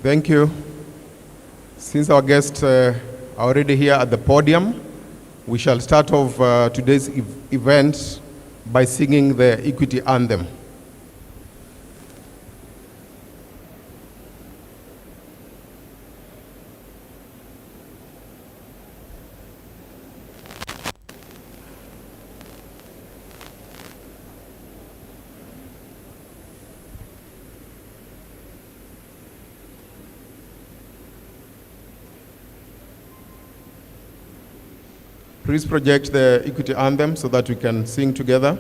Thank you. Since our guests are already here at the podium, we shall start off today's event by singing the Equity Anthem. Please project the Equity Anthem so that we can sing together.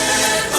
United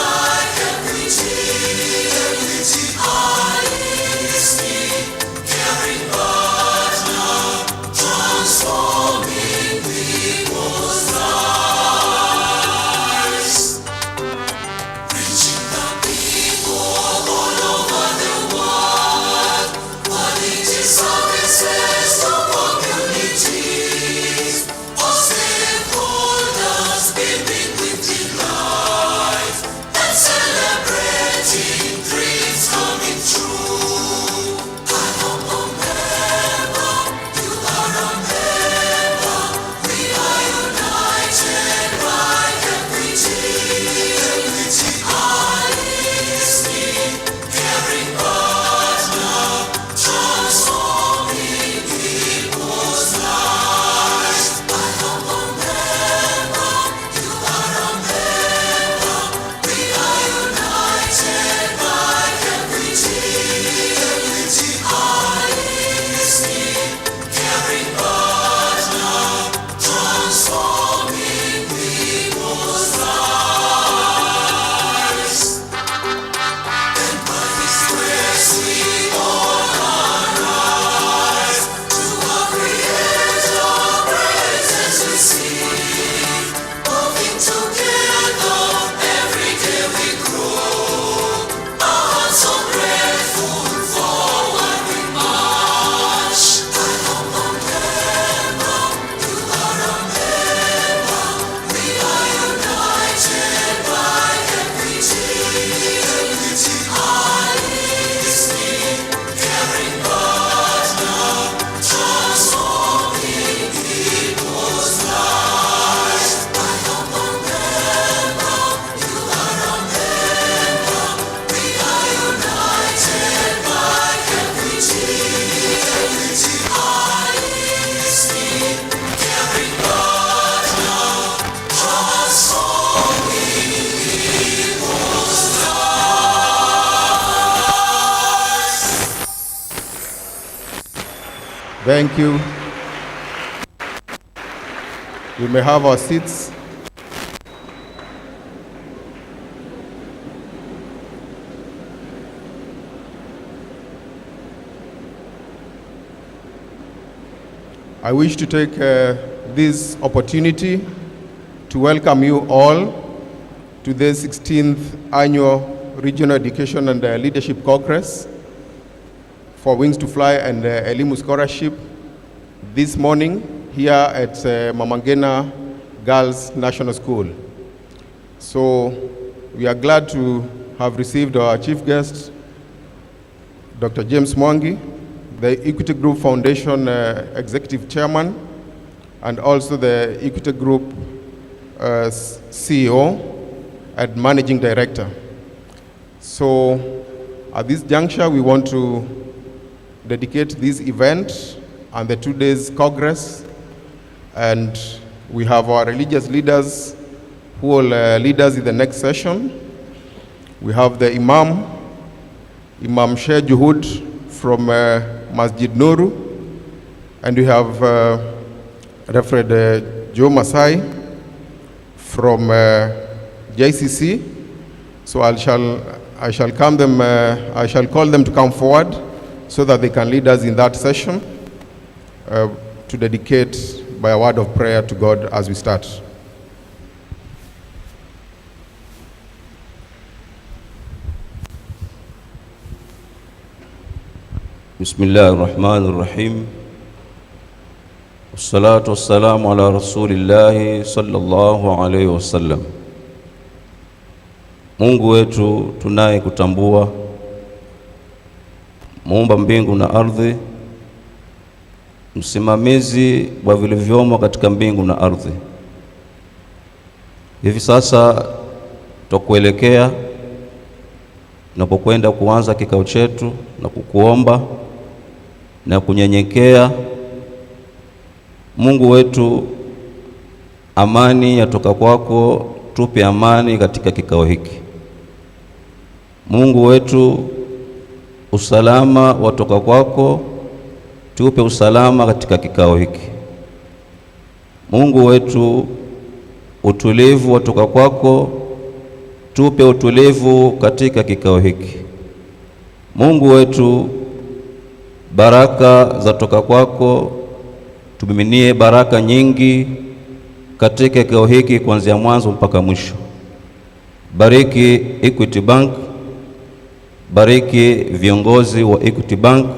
Thank you. We may have our seats. I wish to take this opportunity to welcome you all to the 16th Annual Regional Education and Leadership Congress for Wings to Fly and Elimu Scholarship this morning here at Mamangena Girls National School. So we are glad to have received our chief guest, Dr. James Mwangi, the Equity Group Foundation Executive Chairman, and also the Equity Group CEO and Managing Director. So at this juncture, we want to dedicate this event and the 2 days Congress, and we have our religious leaders who will lead us in the next session. We have the Imam Sheikh Juhud from Masjid Nuru, and we have Reverend Joe Masai from JCC. So I shall call them to come forward so that they can lead us in that session to dedicate by a word of prayer to God as we start. Bismillahirrahmanirrahim. Wassalatu wassalamu ala rasulillahi sallallahu alayhi wasallam. Mungu wetu tunaye kutambua, muumba mbingu na ardhi, msimamizi wa vilivyomo katika mbingu na ardhi. Hivi sasa tukuelekea tunapokwenda kuanza kikao chetu na kukuomba na kunyenyekea. Mungu wetu, amani yatoka kwako, tupe amani katika kikao hiki. Mungu wetu, usalama watoka kwako, tupe usalama katika kikao hiki. Mungu wetu, utulivu watoka kwako, tupe utulivu katika kikao hiki. Mungu wetu, baraka zatoka kwako, tumiminie baraka nyingi katika kikao hiki kuanzia mwanzo mpaka mwisho. Bariki Equity Bank, bariki viongozi wa Equity Bank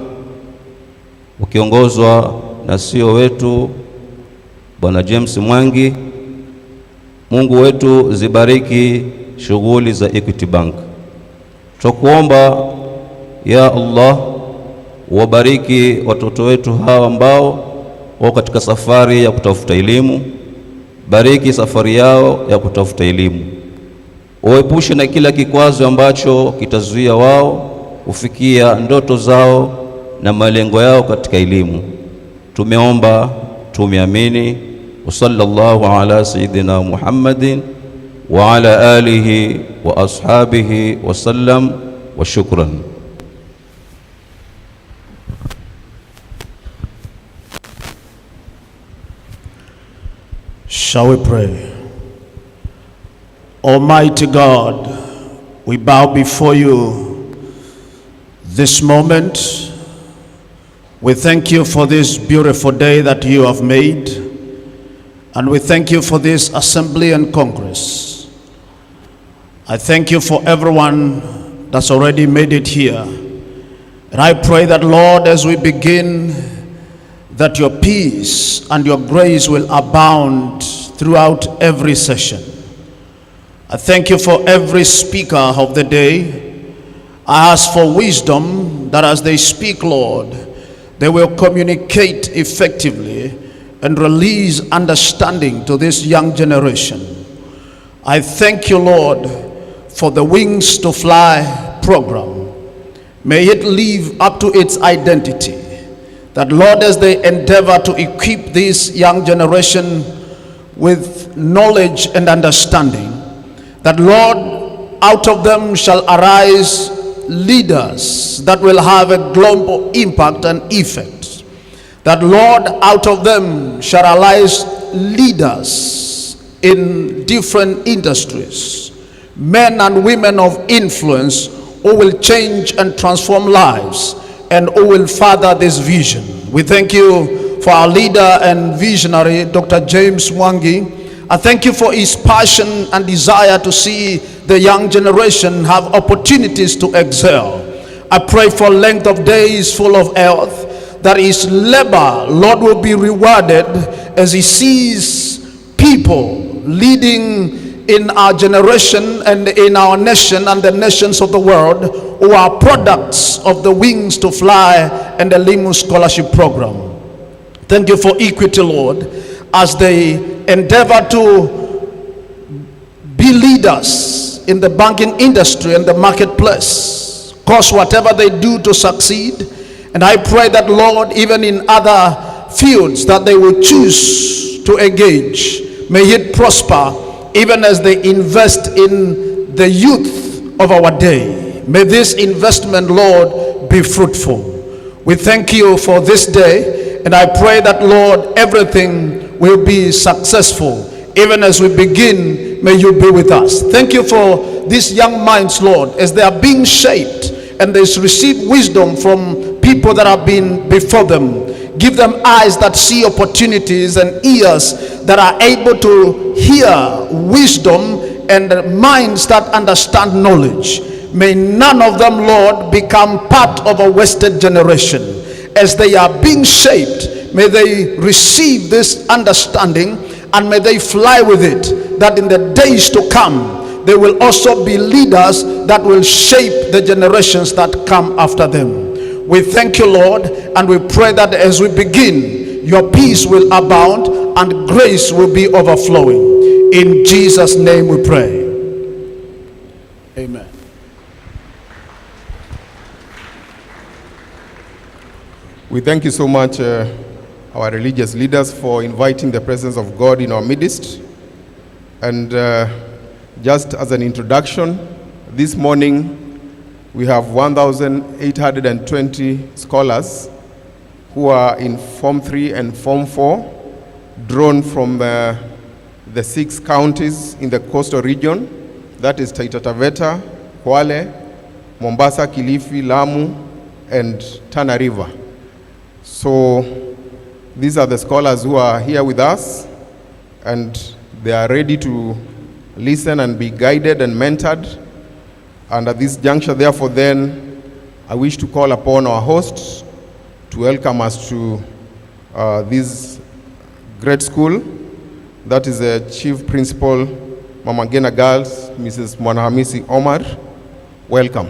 ukiongozwa na CEO wetu Bwana James Mwangi. Mungu wetu, zibariki shughuli za Equity Bank. Tukuomba ya Allah, wabariki watoto wetu hawa ambao wako katika safari ya kutafuta elimu. Bariki safari yao ya kutafuta elimu. Uepushe na kila kikwazo ambacho kitazuia wao kufikia ndoto zao na malengo yao katika elimu. Tumeomba, tumeamini. Sallallahu ala sayyidina Muhammadin wa ala alihi wa ashabihi wa sallam wa shukran. Shall we pray? Almighty God, we bow before you this moment. We thank you for this beautiful day that you have made, and we thank you for this assembly and congress. I thank you for everyone that's already made it here. And I pray that, Lord, as we begin, that your peace and your grace will abound throughout every session. I thank you for every speaker of the day. I ask for wisdom that as they speak, Lord, they will communicate effectively and release understanding to this young generation. I thank you, Lord, for the Wings to Fly program. May it live up to its identity. That, Lord, as they endeavor to equip this young generation with knowledge and understanding, that, Lord, out of them shall arise leaders that will have a global impact and effect. that, Lord, out of them shall arise leaders in different industries, men and women of influence who will change and transform lives and who will further this vision. We thank you for our leader and visionary, Dr. James Mwangi. I thank you for his passion and desire to see the young generation have opportunities to excel. I pray for length of days full of health, that his labor, Lord, will be rewarded as he sees people leading in our generation and in our nation and the nations of the world who are products of the Wings to Fly and the Limu Scholarship Program. Thank you for equity, Lord, as they endeavor to be leaders in the banking industry and the marketplace. Cause whatever they do to succeed. And I pray that, Lord, even in other fields that they will choose to engage, may it prosper even as they invest in the youth of our day. May this investment, Lord, be fruitful. We thank you for this day, and I pray that, Lord, everything will be successful. Even as we begin, may you be with us. Thank you for these young minds, Lord, as they are being shaped and they receive wisdom from people that have been before them. Give them eyes that see opportunities and ears that are able to hear wisdom and minds that understand knowledge. May none of them, Lord, become part of a wasted generation. As they are being shaped, may they receive this understanding and may they fly with it, that in the days to come, they will also be leaders that will shape the generations that come after them. We thank you, Lord, and we pray that as we begin, your peace will abound and grace will be overflowing. In Jesus' name we pray. Amen. We thank you so much, our religious leaders, for inviting the presence of God in our midst. And just as an introduction, this morning we have 1,820 scholars who are in Form 3 and Form 4, drawn from the 6 counties in the coastal region, that is Taita Taveta, Kwale, Mombasa, Kilifi, Lamu, and Tana River. So these are the scholars who are here with us, and they are ready to listen and be guided and mentored. And at this juncture, therefore, then, I wish to call upon our hosts to welcome us to this great school. That is the Chief Principal, Mama Ngina Girls, Mrs. Mwanahamisi Omar. Welcome.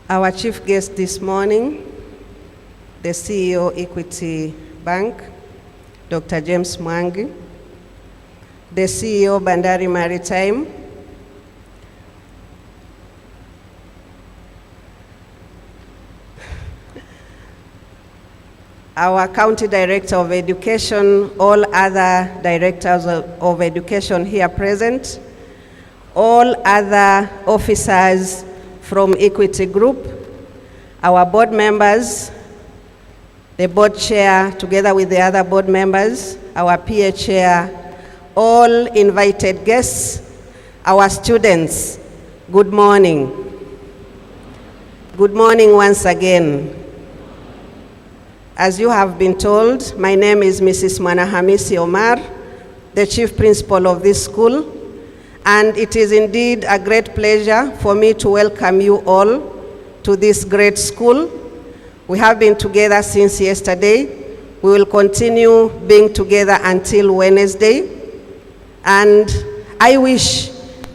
Our chief guest this morning, the CEO, Equity Bank, Dr. James Mwangi, the CEO, Bandari Maritime, our County Director of Education, all other Directors of Education here present, all other officers from Equity Group, our board members, the board chair together with the other board members, our PA chair, all invited guests, our students, good morning. Good morning once again. As you have been told, my name is Mrs. Mwanahamisi Omar, the Chief Principal of this school, and it is indeed a great pleasure for me to welcome you all to this great school. We have been together since yesterday. We will continue being together until Wednesday. And I wish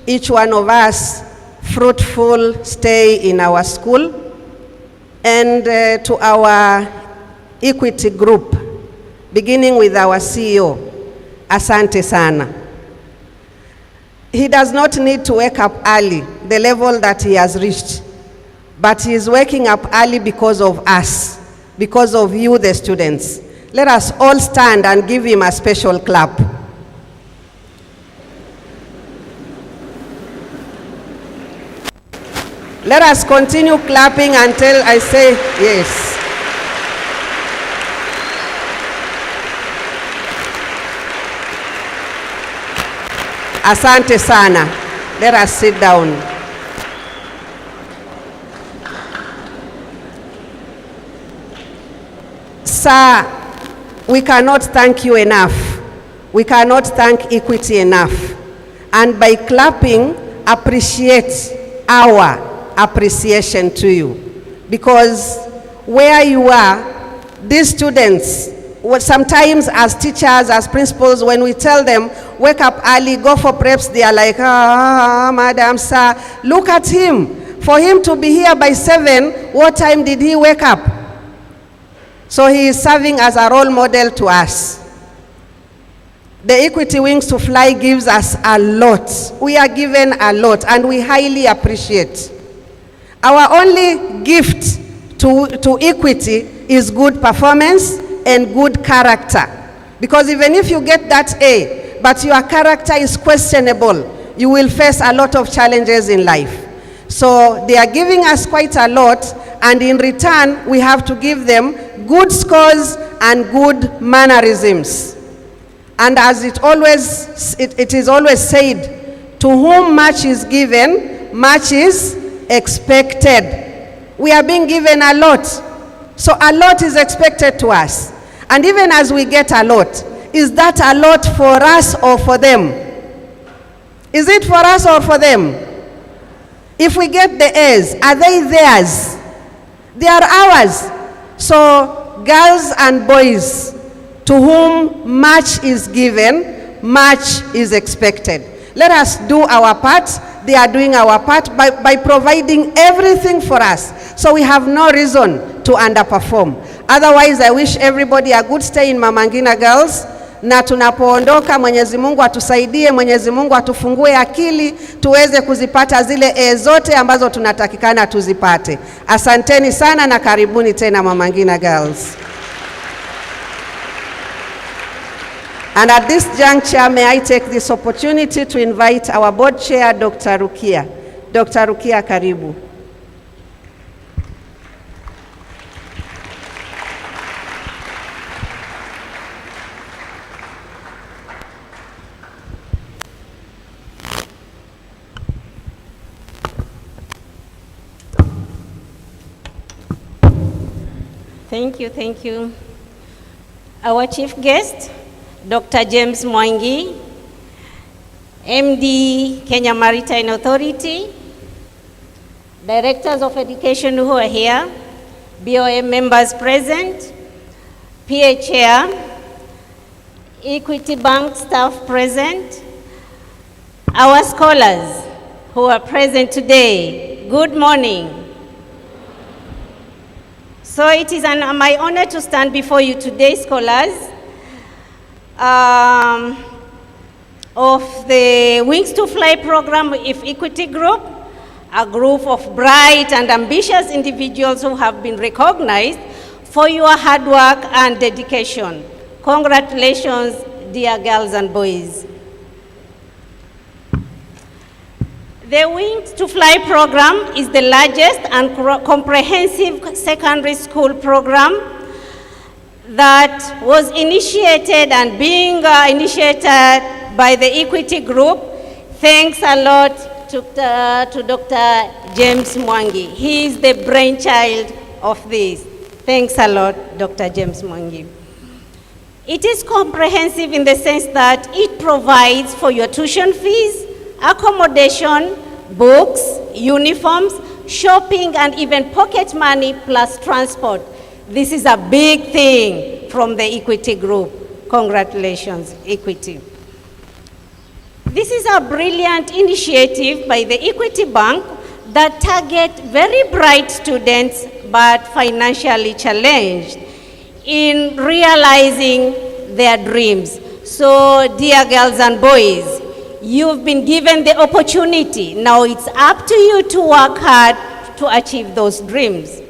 each one of us fruitful stay in our school. And to our Equity Group, beginning with our CEO, Asante Sana. He does not need to wake up early, the level that he has reached. But he is waking up early because of us, because of you, the students. Let us all stand and give him a special clap. Let us continue clapping until I say yes. Asante sana. Let us sit down. Sir, we cannot thank you enough. We cannot thank Equity enough. And by clapping, appreciate our appreciation to you. Because where you are, these students, sometimes as teachers, as principals, when we tell them, wake up early, go for preps, they are like, madam, sir, look at him. For him to be here by 7, what time did he wake up? So he is serving as a role model to us. The Equity Wings to Fly gives us a lot. We are given a lot, and we highly appreciate. Our only gift to Equity is good performance and good character. Because even if you get that A, but your character is questionable, you will face a lot of challenges in life. So they are giving us quite a lot, and in return, we have to give them good scores and good mannerisms. And as it is always said, to whom much is given, much is expected. We are being given a lot. So a lot is expected to us. And even as we get a lot, is that a lot for us or for them? Is it for us or for them? If we get the A's, are they theirs? They are ours. So girls and boys, to whom much is given, much is expected. Let us do our part. They are doing our part by providing everything for us. So we have no reason to underperform. Otherwise, I wish everybody a good stay in Mama Ngina Girls. Na tunapoondoka, Mwenyezi Mungu atusaidie, Mwenyezi Mungu atufungue akili, tuweze kuzipata zile A zote ambazo tunatakikana tuzipate. Asanteni sana na karibuni tena Mama Ngina Girls. And at this juncture, may I take this opportunity to invite our board chair, Dr. Rukia. Dr. Rukia, karibu. Thank you. Our chief guest, Dr. James Mwangi, MD, Kenya Maritime Authority, Directors of Education who are here, BOM members present, PA Chair, Equity Bank staff present, our scholars who are present today, good morning. So it is my honor to stand before you today, scholars, of the Wings to Fly program of Equity Group, a group of bright and ambitious individuals who have been recognized for your hard work and dedication. Congratulations, dear girls and boys. The Wings to Fly program is the largest and comprehensive secondary school program that was initiated and being initiated by the Equity Group. Thanks a lot to Dr. James Mwangi. He is the brainchild of this. Thanks a lot, Dr. James Mwangi. It is comprehensive in the sense that it provides for your tuition fees, accommodation, books, uniforms, shopping, and even pocket money plus transport. This is a big thing from the Equity Group. Congratulations, Equity. This is a brilliant initiative by the Equity Bank that target very bright students but financially challenged in realizing their dreams. So, dear girls and boys, you've been given the opportunity. Now it's up to you to work hard to achieve those dreams.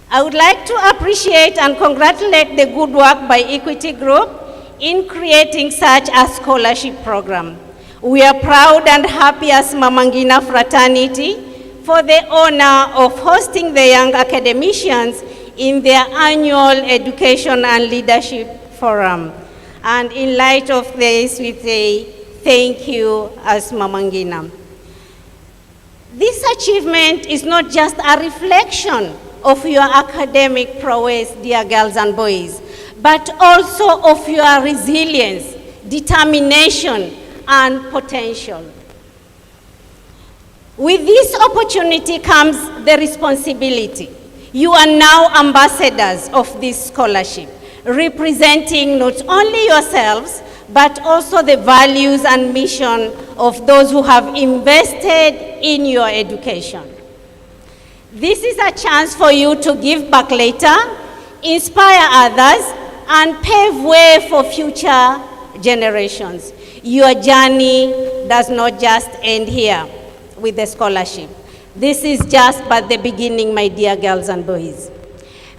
I would like to appreciate and congratulate the good work by Equity Group in creating such a scholarship program. We are proud and happy as Mama Ngina fraternity for the honor of hosting the young academicians in their annual Education and Leadership Forum. And in light of this, we say thank you as Mamangina. This achievement is not just a reflection of your academic prowess, dear girls and boys, but also of your resilience, determination, and potential. With this opportunity comes the responsibility. You are now ambassadors of this scholarship, representing not only yourselves, but also the values and mission of those who have invested in your education. This is a chance for you to give back later, inspire others, and pave way for future generations. Your journey does not just end here with the scholarship. This is just but the beginning, my dear girls and boys.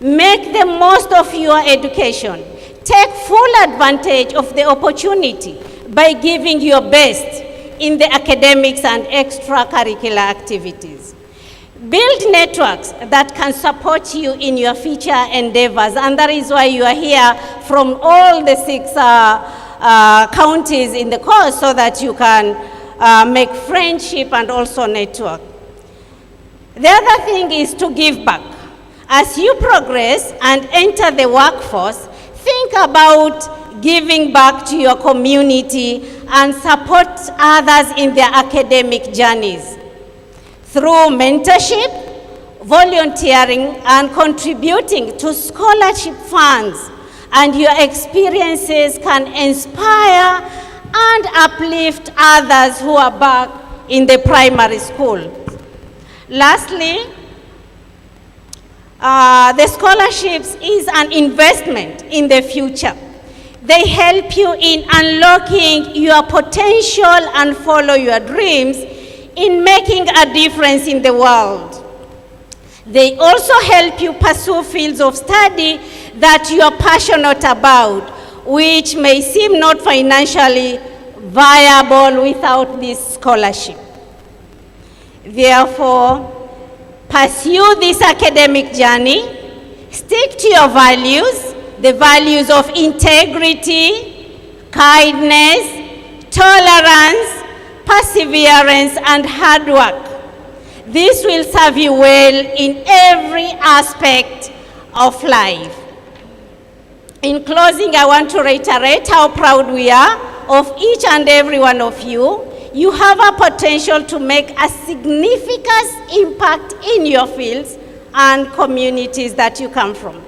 Make the most of your education. Take full advantage of the opportunity by giving your best in the academics and extracurricular activities. Build networks that can support you in your future endeavors, and that is why you are here from all the 6 counties in the coast, so that you can make friendship and also network. The other thing is to give back. As you progress and enter the workforce, think about giving back to your community and support others in their academic journeys. Through mentorship, volunteering, and contributing to scholarship funds, and your experiences can inspire and uplift others who are back in the primary school. Lastly, the scholarships is an investment in the future. They help you in unlocking your potential and follow your dreams in making a difference in the world. They also help you pursue fields of study that you are passionate about, which may seem not financially viable without this scholarship. Therefore, pursue this academic journey, stick to your values, the values of integrity, kindness, tolerance, perseverance, and hard work. This will serve you well in every aspect of life. In closing, I want to reiterate how proud we are of each and every one of you. You have a potential to make a significant impact in your fields and communities that you come from.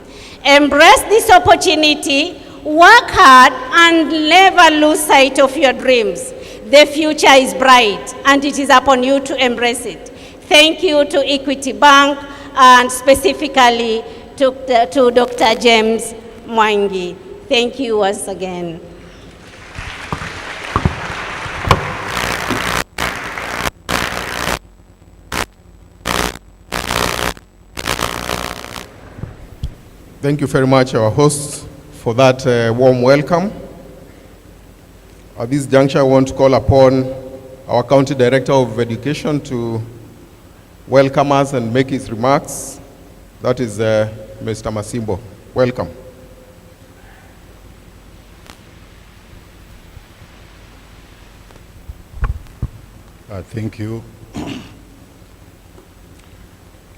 Embrace this opportunity, work hard, and never lose sight of your dreams. The future is bright, and it is upon you to embrace it. Thank you to Equity Bank, and specifically to Dr. James Mwangi. Thank you once again. Thank you very much, our hosts, for that warm welcome. At this juncture, I want to call upon our County Director of Education to welcome us and make his remarks. That is Mr. Masimbo. Welcome. Thank you.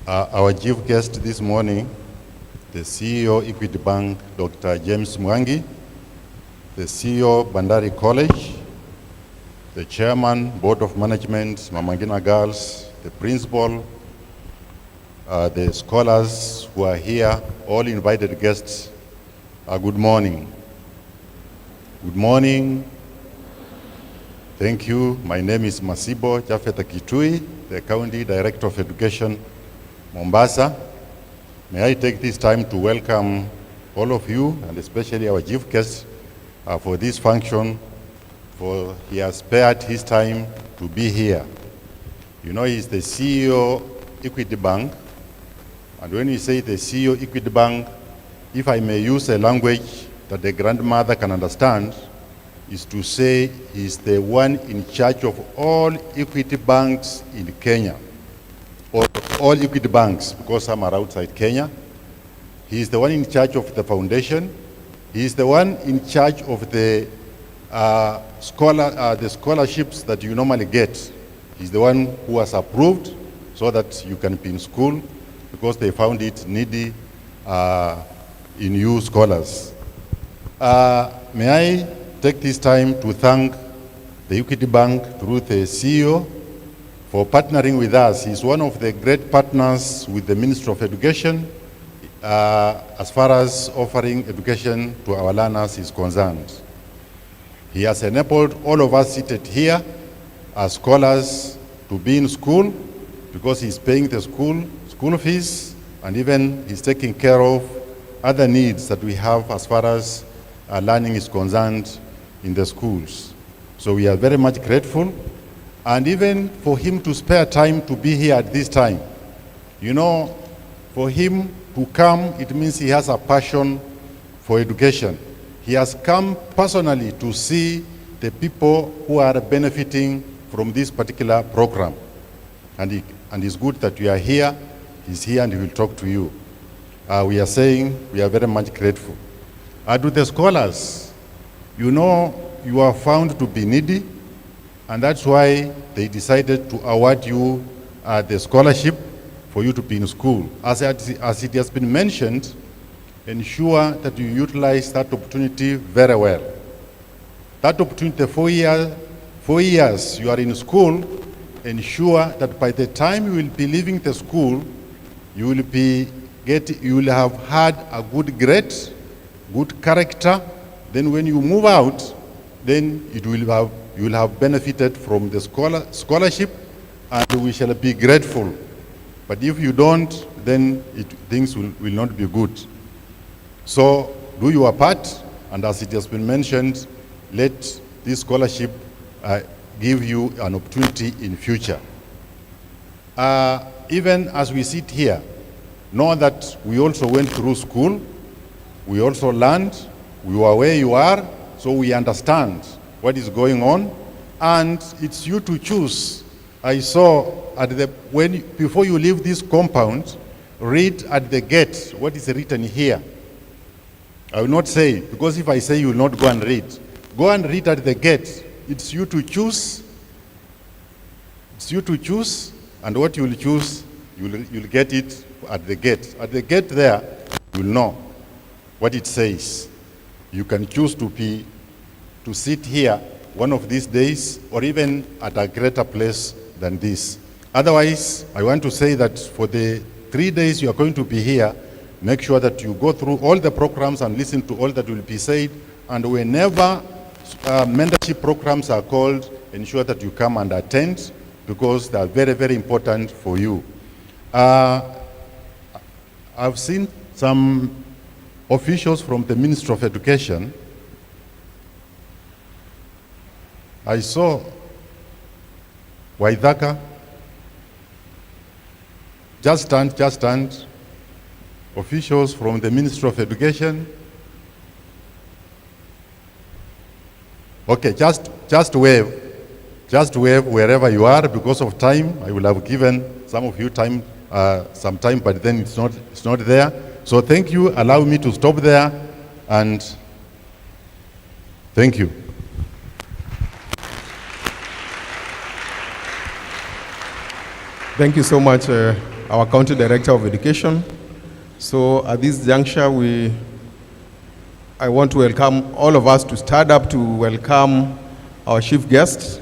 Our chief guest this morning, the CEO Equity Bank, Dr. James Mwangi, the CEO Bandari College, the Chairman, Board of Management, Mamangina Girls, the Principal, the scholars who are here, all invited guests, good morning. Good morning. Thank you. My name is Masibo Jafeta Kitui, the County Director of Education, Mombasa. May I take this time to welcome all of you, and especially our chief guest, for this function, for he has spared his time to be here. You know, he's the CEO Equity Bank, and when we say the CEO Equity Bank, if I may use a language that the grandmother can understand, is to say he's the one in charge of all equity banks in Kenya. all Equity banks, because some are outside Kenya. He is the one in charge of the foundation. He is the one in charge of the scholarships that you normally get. He's the one who has approved so that you can be in school, because they found it needy in you scholars. May I take this time to thank the Equity Bank through the CEO for partnering with us. He's one of the great partners with the Ministry of Education as far as offering education to our learners is concerned. He has enabled all of us seated here as scholars to be in school, because he's paying the school fees, and even he's taking care of other needs that we have as far as learning is concerned in the schools. So we are very much grateful, and even for him to spare time to be here at this time. You know, for him to come, it means he has a passion for education. He has come personally to see the people who are benefiting from this particular program. And it's good that you are here. He's here and he will talk to you. We are saying we are very much grateful. To the scholars, you know, you are found to be needy, and that's why they decided to award you the scholarship for you to be in school. As it has been mentioned, ensure that you utilize that opportunity very well. That opportunity, 4 years you are in school, ensure that by the time you will be leaving the school, you will have had a good grade, good character. Then when you move out, then you will have benefited from the scholarship, and we shall be grateful. But if you don't, then things will not be good. So do your part, and as it has been mentioned, let this scholarship give you an opportunity in future. Even as we sit here, know that we also went through school, we also learned, we were where you are, so we understand what is going on, and it's you to choose. I saw before you leave this compound, read at the gate what is written here. I will not say, because if I say you will not go and read. Go and read at the gate. It's you to choose. It's you to choose, and what you will choose, you'll get it at the gate. At the gate there, you'll know what it says. You can choose to sit here one of these days, or even at a greater place than this. Otherwise, I want to say that for the 3 days you are going to be here, make sure that you go through all the programs and listen to all that will be said. And whenever mentorship programs are called, ensure that you come and attend, because they are very, very important for you. I've seen some officials from the Ministry of Education. I saw Waithaka. Just stand. Officials from the Ministry of Education. Okay, just wave. Just wave wherever you are. Because of time, I will have given some of you some time, but then it's not there. So thank you. Allow me to stop there, and thank you. Thank you so much, our County Director of Education. So at this juncture, I want to welcome all of us to stand up to welcome our chief guest.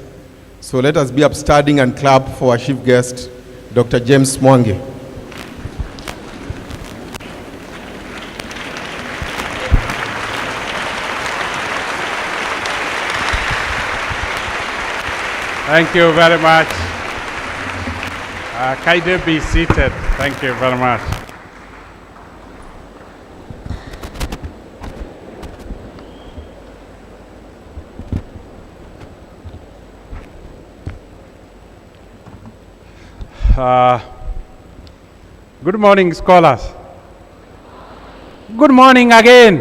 So let us be upstanding and clap for our chief guest, Dr. James Mwangi. Thank you very much. Kindly be seated. Thank you very much. Good morning, scholars. Good morning again.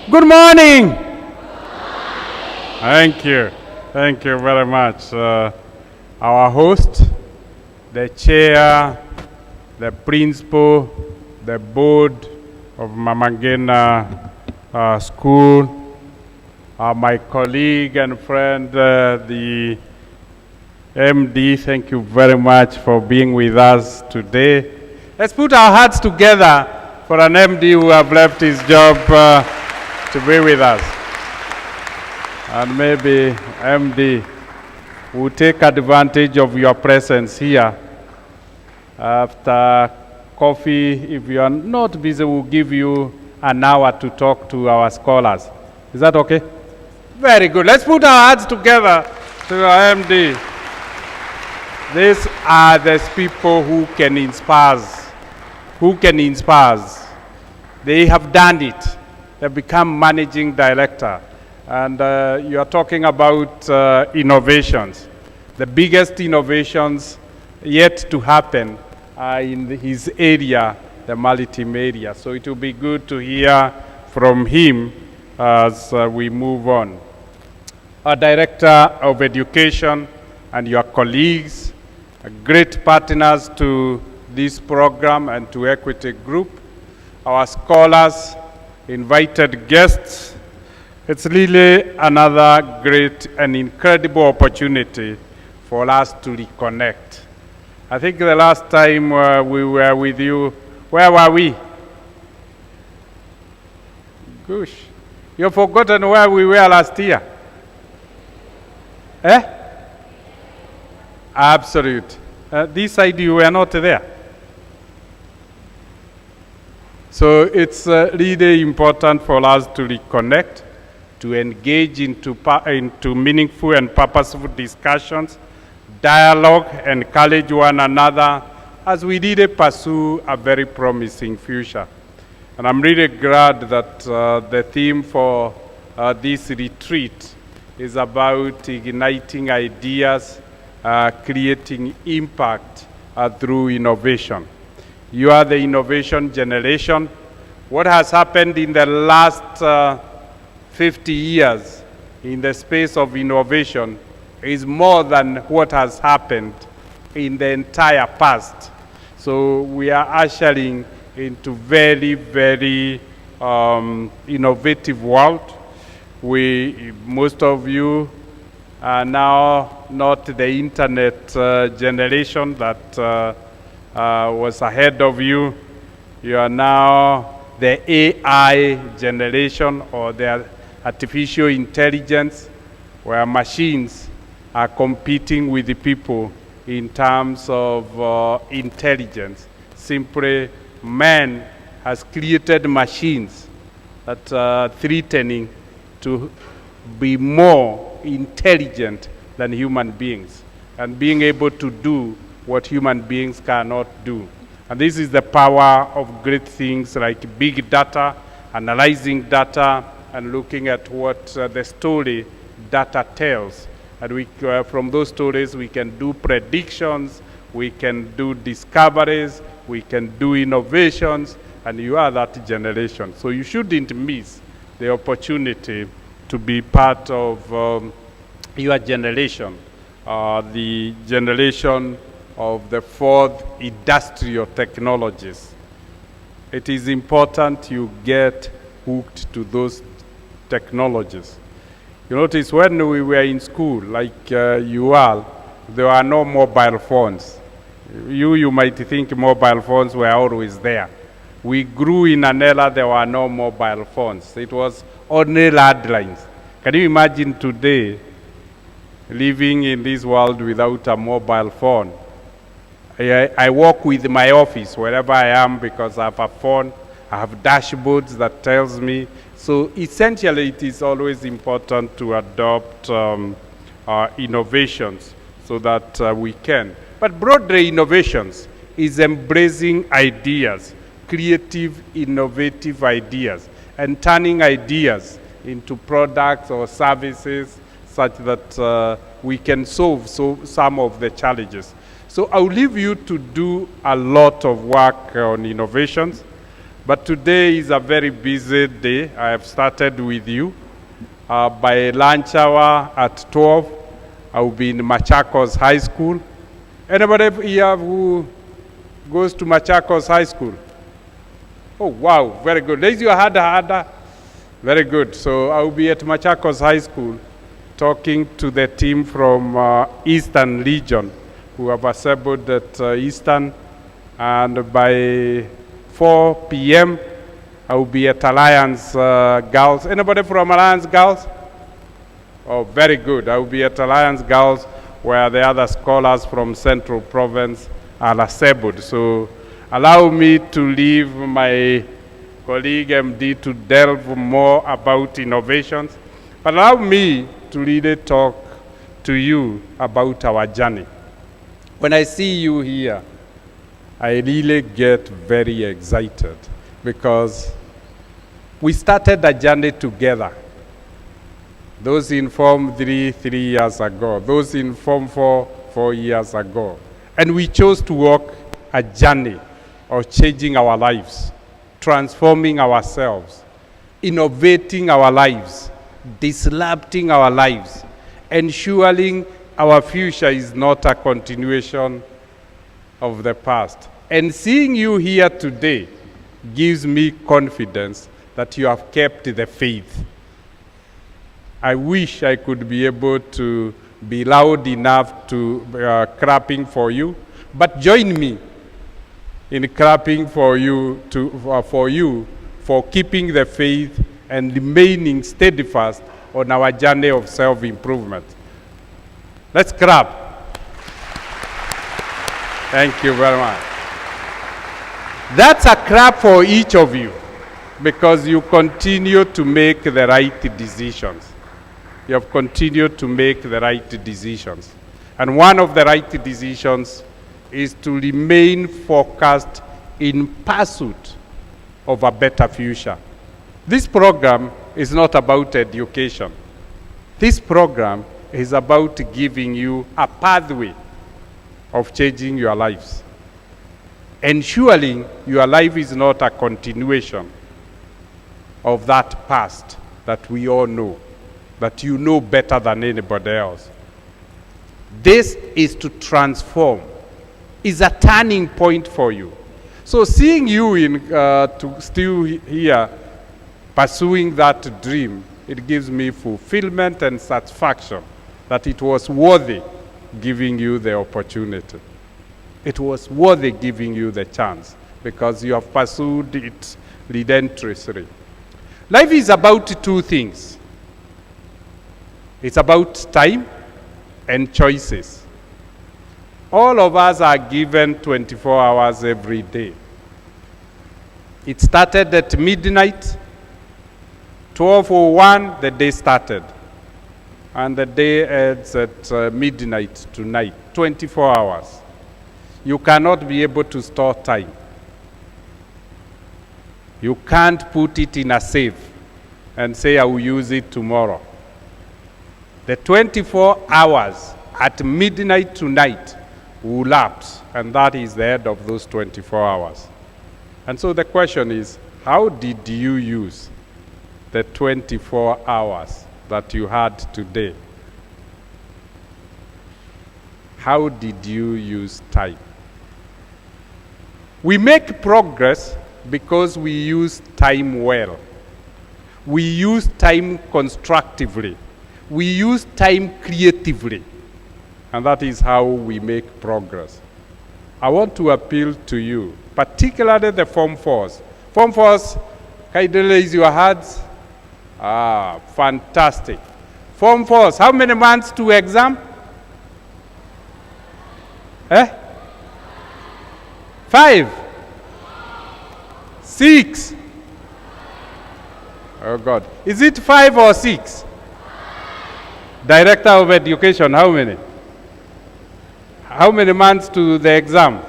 Good morning. Thank you. Thank you very much. Our host, the chair, the principal, the board of Mamangena School, my colleague and friend, the MD, thank you very much for being with us today. Let's put our hearts together for an MD who have left his job to be with us. And maybe MD will take advantage of your presence here. After coffee, if you are not busy, we'll give you an hour to talk to our scholars. Is that okay? Very good. Let's put our hearts together to our MD. These are the people who can inspire us. Who can inspire us. They have done it. They've become managing director. And you are talking about innovations. The biggest innovations yet to happen are in his area, the maritime area. So it will be good to hear from him as we move on. Our Director of Education and your colleagues, great partners to this program and to Equity Group, our scholars, invited guests. It's really another great and incredible opportunity for us to reconnect. I think the last time we were with you, where were we? Gosh, you've forgotten where we were last year? Absolute. This side you were not there. So it's really important for us to reconnect, to engage into meaningful and purposeful discussions, dialogue, encourage one another as we really pursue a very promising future. And I'm really glad that the theme for this retreat is about igniting ideas, creating impact through innovation. You are the innovation generation. What has happened in the last 50 years in the space of innovation is more than what has happened in the entire past. So we are ushering into very, very innovative world. Most of you are now not the internet generation that was ahead of you. You are now the AI generation, or the artificial intelligence, where machines are competing with the people in terms of intelligence. Simply, man has created machines that are threatening to be more intelligent than human beings, and being able to do what human beings cannot do. And this is the power of great things like big data, analyzing data, and looking at what the story data tells. And from those stories, we can do predictions, we can do discoveries, we can do innovations, and you are that generation. So you shouldn't miss the opportunity to be part of your generation, the generation of the fourth industrial technologies. It is important you get hooked to those technologies. You notice when we were in school, like you all, there were no mobile phones. You might think mobile phones were always there. We grew in an era there were no mobile phones. It was only landlines. Can you imagine today living in this world without a mobile phone? I walk with my office wherever I am because I have a phone. I have dashboards that tells me. So essentially, it is always important to adopt innovations so that we can. But broadly, innovations is embracing ideas, creative, innovative ideas, and turning ideas into products or services such that we can solve some of the challenges. So I'll leave you to do a lot of work on innovations, but today is a very busy day. I have started with you. By lunch hour at 12, I will be in Machakos High School. Anybody here who goes to Machakos High School? Oh, wow, very good. Raise your hand harder. Very good. So I will be at Machakos High School talking to the team from Eastern Region who have assembled at Eastern. And by 4 p.m., I will be at Alliance Girls. Anybody from Alliance Girls? Oh, very good. I will be at Alliance Girls where the other scholars from Central Province are assembled. So allow me to leave my colleague MD to delve more about innovations, but allow me to really talk to you about our journey. When I see you here, I really get very excited because we started a journey together. Those in Form 3 years ago, those in Form 4 years ago. And we chose to walk a journey of changing our lives, transforming ourselves, innovating our lives, disrupting our lives, ensuring our future is not a continuation of the past. And seeing you here today gives me confidence that you have kept the faith. I wish I could be able to be loud enough to clapping for you, but join me in clapping for you for keeping the faith and remaining steadfast on our journey of self-improvement. Let's clap. Thank you very much. That's a clap for each of you because you continue to make the right decisions. You have continued to make the right decisions. And one of the right decisions is to remain focused in pursuit of a better future. This program is not about education. This program is about giving you a pathway of changing your lives, ensuring your life is not a continuation of that past that we all know, that you know better than anybody else. This is to transform, is a turning point for you. So seeing you still here pursuing that dream, it gives me fulfillment and satisfaction that it was worthy giving you the opportunity. It was worthy giving you the chance because you have pursued it relentlessly. Life is about two things. It's about time and choices. All of us are given 24 hours every day. It started at midnight. 12:01, the day started. And the day ends at midnight tonight, 24 hours. You cannot be able to store time. You can't put it in a safe and say, I will use it tomorrow. The 24 hours at midnight tonight will lapse, and that is the end of those 24 hours. And so the question is, how did you use the 24 hours that you had today? How did you use time? We make progress because we use time well. We use time constructively. We use time creatively. And that is how we make progress. I want to appeal to you, particularly the Form 4s. Form 4s, kindly raise your hands. Ah, fantastic. Form 4s, how many months to exam? 5? 6? Oh God. Is it 5 or 6? Director of Education, how many? How many months to the exam?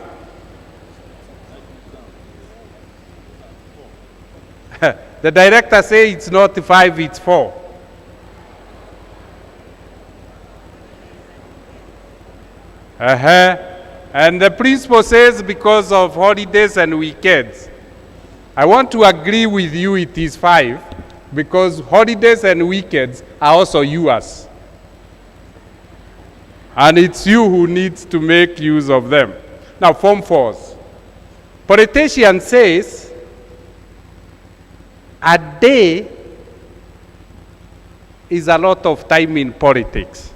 The director says it's not 5, it's 4. And the principal says because of holidays and weekends. I want to agree with you it is 5 because holidays and weekends are also yours. And it's you who needs to make use of them. Now, Form 4s. Politician says, a day is a lot of time in politics.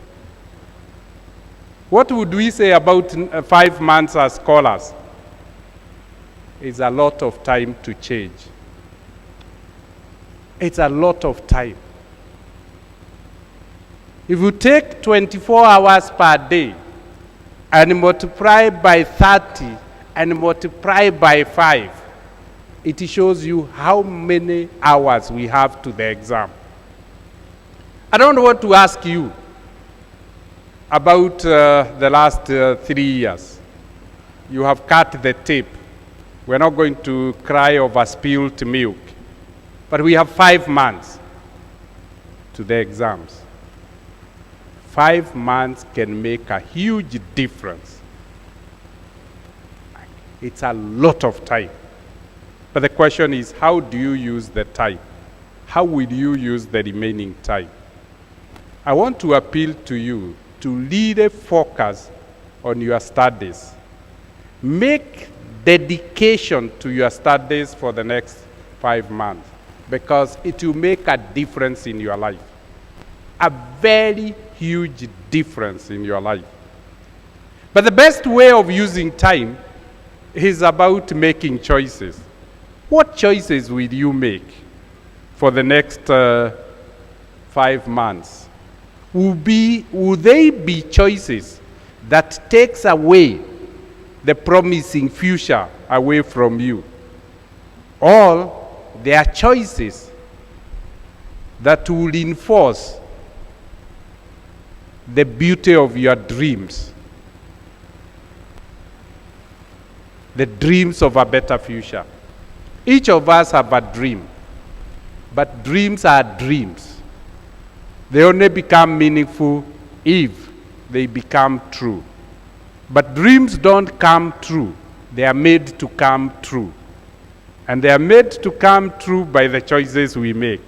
What would we say about 5 months as scholars? It's a lot of time to change. It's a lot of time. If you take 24 hours per day and multiply by 30 and multiply by 5, it shows you how many hours we have to the exam. I don't want to ask you about the last 3 years. You have cut the tape. We're not going to cry over spilled milk. But we have 5 months to the exams. 5 months can make a huge difference. It's a lot of time. But the question is, how do you use the time? How will you use the remaining time? I want to appeal to you to really focus on your studies. Make dedication to your studies for the next 5 months, because it will make a difference in your life. A very huge difference in your life. But the best way of using time is about making choices. What choices will you make for the next 5 months? Will they be choices that takes away the promising future away from you? Or they are choices that will enforce the beauty of your dreams, the dreams of a better future. Each of us have a dream, but dreams are dreams. They only become meaningful if they become true. But dreams don't come true. They are made to come true. And they are made to come true by the choices we make.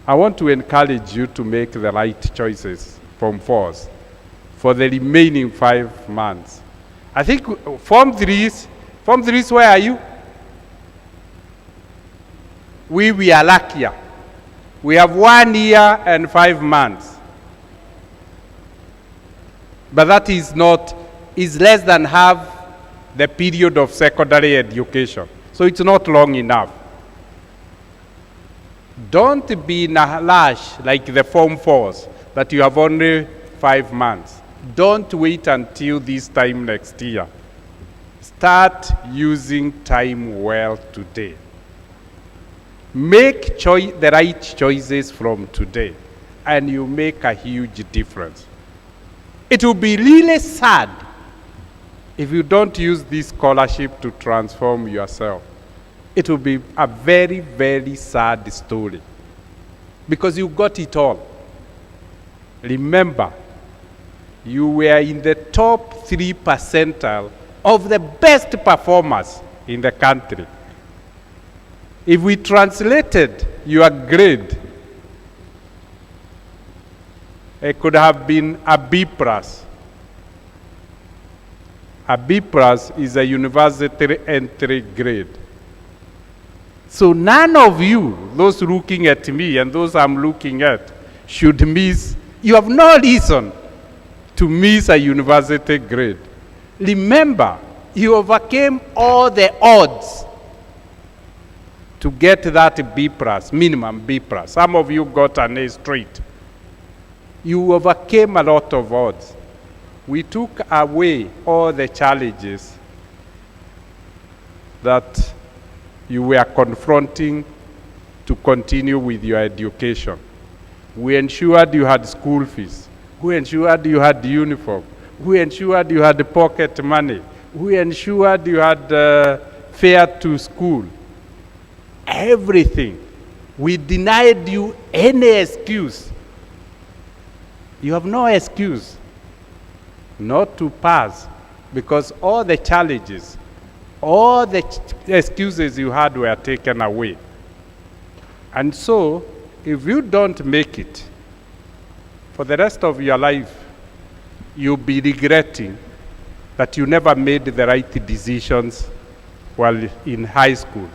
I want to encourage you to make the right choices from Form 4s for the remaining 5 months. I think Form 3s, where are you? We are luckier. We have 1 year and 5 months. But that is less than half the period of secondary education. So it's not long enough. Don't be in a rush like the Form 4s that you have only 5 months. Don't wait until this time next year. Start using time well today. Make the right choices from today, and you make a huge difference. It will be really sad if you don't use this scholarship to transform yourself. It will be a very, very sad story, because you got it all. Remember, you were in the top 3 percentile of the best performers in the country. If we translated your grade, it could have been a B+. A B+ is a university entry grade. So none of you, those looking at me and those I'm looking at, should miss. You have no reason to miss a university grade. Remember, you overcame all the odds to get that B+, minimum B+. Some of you got an A straight. You overcame a lot of odds. We took away all the challenges that you were confronting to continue with your education. We ensured you had school fees. We ensured you had uniform. We ensured you had pocket money. We ensured you had fare to school. Everything. We denied you any excuse. You have no excuse not to pass, because all the challenges, all the excuses you had were taken away. And so, if you don't make it, for the rest of your life, you'll be regretting that you never made the right decisions while in high school.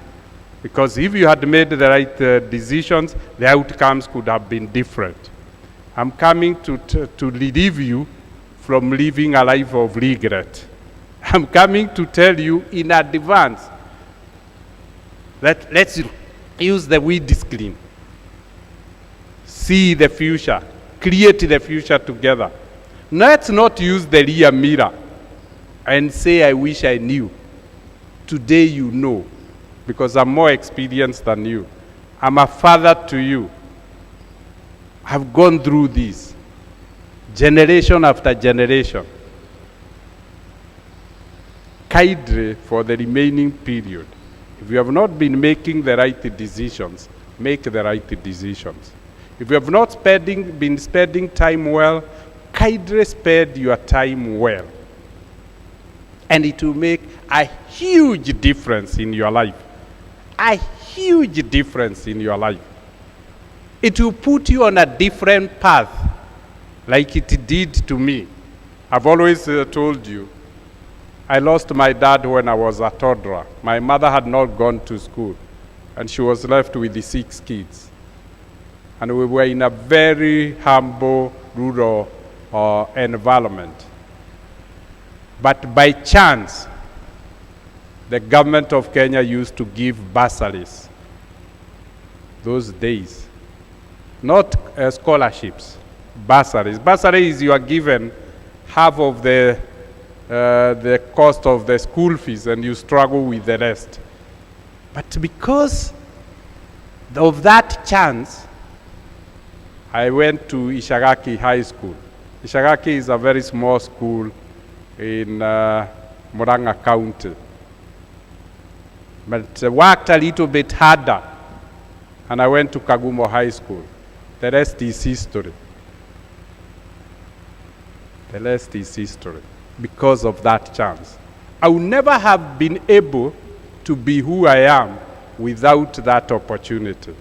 Because if you had made the right decisions, the outcomes could have been different. I'm coming to relieve you from living a life of regret. I'm coming to tell you in advance that let's use the windscreen. See the future, create the future together. Let's not use the rear mirror and say, I wish I knew. Today you know, because I'm more experienced than you. I'm a father to you. I've gone through this, generation after generation. Kindly, for the remaining period, if you have not been making the right decisions, make the right decisions. If you have not been spending time well, kindly spend your time well. And it will make a huge difference in your life. A huge difference in your life. It will put you on a different path, like it did to me. I've always told you, I lost my dad when I was a toddler. My mother had not gone to school, and she was left with the 6 kids. And we were in a very humble, rural environment. But by chance, the government of Kenya used to give bursaries those days. Not scholarships, bursaries. Bursaries, you are given half of the cost of the school fees and you struggle with the rest. But because of that chance, I went to Ishagaki High School. Ishagaki is a very small school in Murang'a County. But worked a little bit harder, and I went to Kagumo High School. The rest is history. The rest is history because of that chance. I would never have been able to be who I am without that opportunity.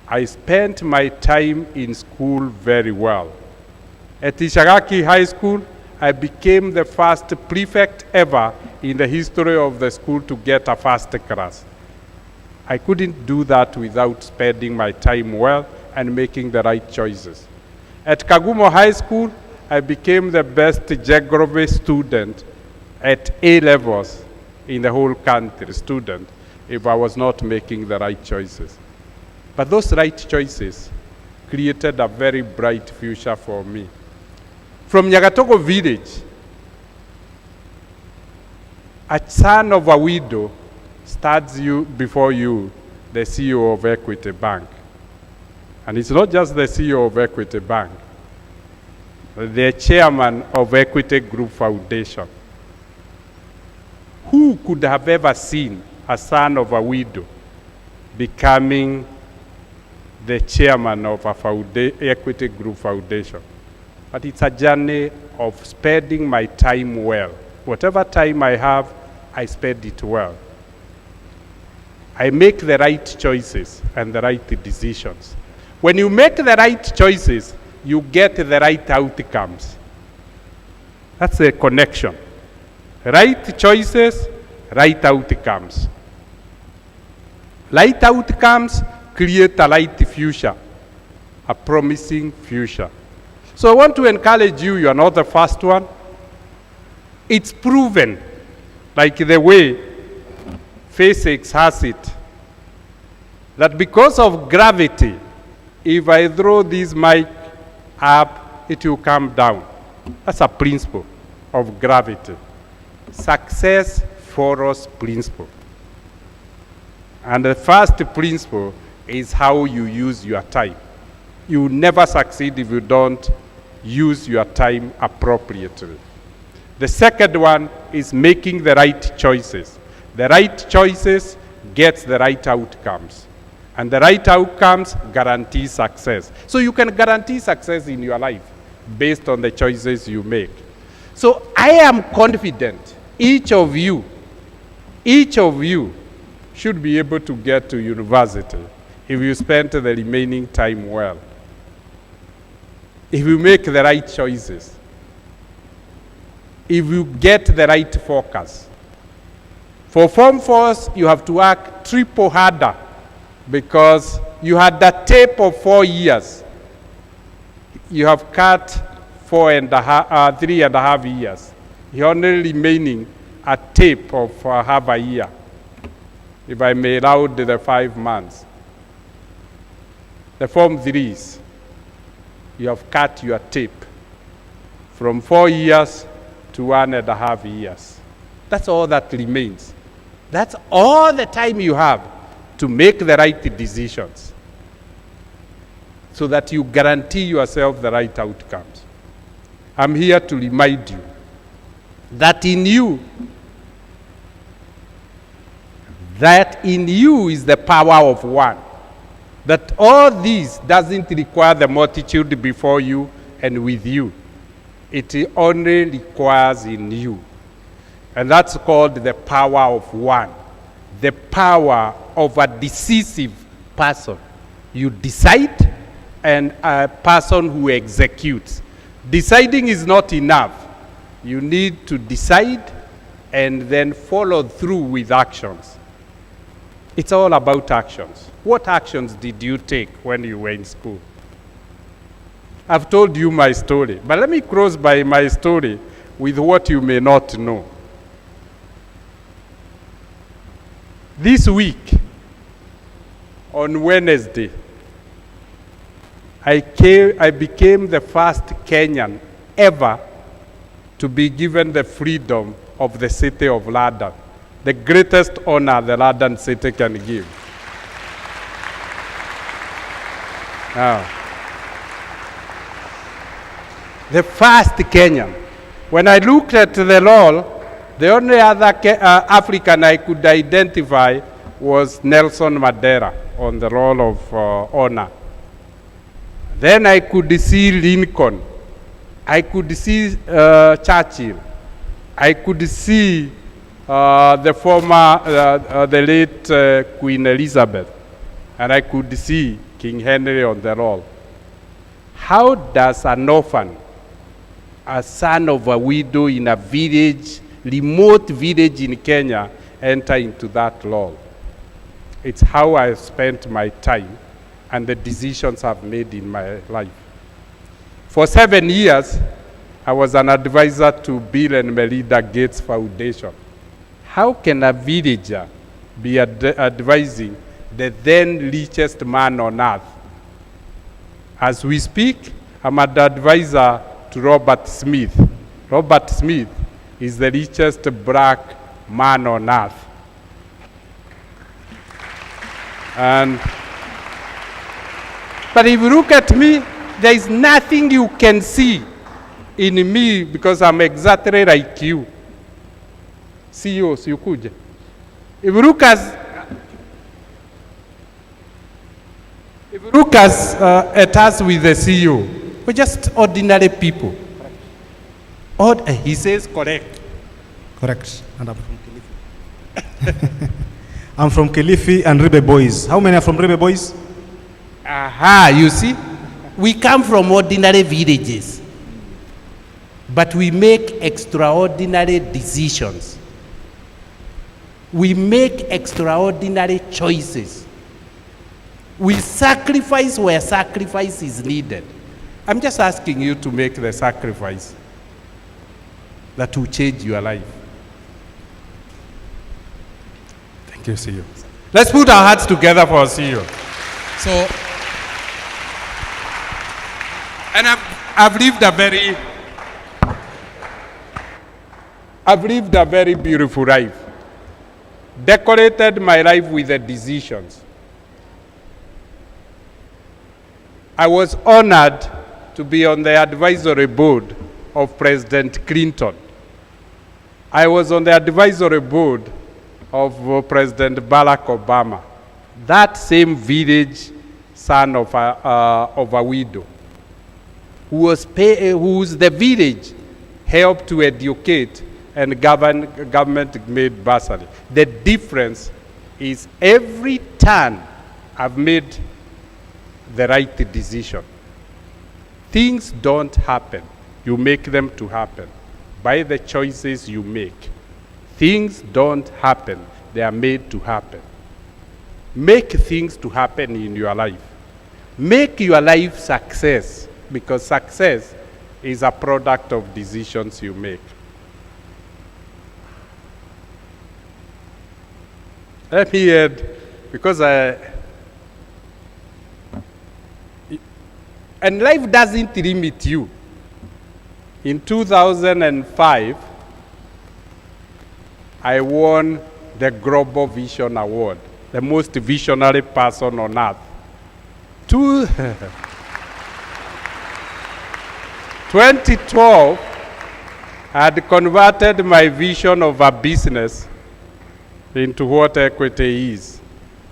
I spent my time in school very well. At Ishagaki High School, I became the first prefect ever in the history of the school to get a first class. I couldn't do that without spending my time well and making the right choices. At Kagumo High School, I became the best geography student at A levels in the whole country, student, if I was not making the right choices. But those right choices created a very bright future for me. From Nyagatogo village, a son of a widow stands before you, the CEO of Equity Bank. And it's not just the CEO of Equity Bank, the chairman of Equity Group Foundation. Who could have ever seen a son of a widow becoming the chairman of a Equity Group Foundation? But it's a journey of spending my time well. Whatever time I have, I spend it well. I make the right choices and the right decisions. When you make the right choices, you get the right outcomes. That's the connection. Right choices, right outcomes. Right outcomes create a right future, a promising future. So I want to encourage you, you are not the first one. It's proven, like the way physics has it, that because of gravity, if I throw this mic up, it will come down. That's a principle of gravity. Success follows principle. And the first principle is how you use your time. You will never succeed if you don't use your time appropriately. The second one is making the right choices. The right choices gets the right outcomes. And the right outcomes guarantee success. So you can guarantee success in your life based on the choices you make. So I am confident each of you should be able to get to university if you spend the remaining time well. If you make the right choices. if you get the right focus. For Form 4s, you have to work triple harder because you had a tape of 4 years. You have cut 3.5 years. You're only remaining a tape of half a year, if I may round the 5 months. The Form 3s, you have cut your tape from 4 years to 1.5 years. That's all that remains. That's all the time you have to make the right decisions so that you guarantee yourself the right outcomes. I'm here to remind you that in you is the power of one. That all this doesn't require the multitude before you and with you. It only requires in you. And that's called the power of one. The power of a decisive person. You decide, and a person who executes. Deciding is not enough. You need to decide and then follow through with actions. It's all about actions. What actions did you take when you were in school? I've told you my story, but let me close by my story with what you may not know. This week, on Wednesday, I became the first Kenyan ever to be given the freedom of the city of London, the greatest honor the London city can give. Now, the first Kenyan. When I looked at the law, the only other African I could identify was Nelson Mandela on the roll of honor. Then I could see Lincoln. I could see Churchill. I could see the late Queen Elizabeth. And I could see King Henry on the roll. How does an orphan, a son of a widow in a village, remote village in Kenya, enter into that role? It's how I spent my time and the decisions I've made in my life. For 7 years, I was an advisor to Bill and Melinda Gates Foundation. How can a villager be advising the then richest man on earth? As we speak, I'm an advisor to Robert Smith. Robert Smith is the richest black man on earth. But if you look at me, there is nothing you can see in me because I'm exactly like you. CEOs, you could. If you look at us with the CEO, we're just ordinary people. He says correct. Correct. And I'm from Kilifi. I'm from Kilifi and Ribe Boys. How many are from Ribe Boys? Aha, you see? We come from ordinary villages, but we make extraordinary decisions. We make extraordinary choices. We sacrifice where sacrifice is needed. I'm just asking you to make the sacrifice that will change your life. Thank you, CEO. Let's put our hearts together for our CEO. So, and I've lived a very beautiful life. Decorated my life with the decisions. I was honored to be on the advisory board of President Clinton. I was on the advisory board of President Barack Obama. That same village son of a widow, whose the village helped to educate and government made bursary. The difference is every time I've made the right decision. Things don't happen. You make them to happen. by the choices you make. Things don't happen, they are made to happen. Make things to happen in your life. Make your life success, because success is a product of decisions you make. Let me add, because and life doesn't limit you. In 2005, I won the Global Vision Award, the most visionary person on earth. 2012, I had converted my vision of a business into what equity is.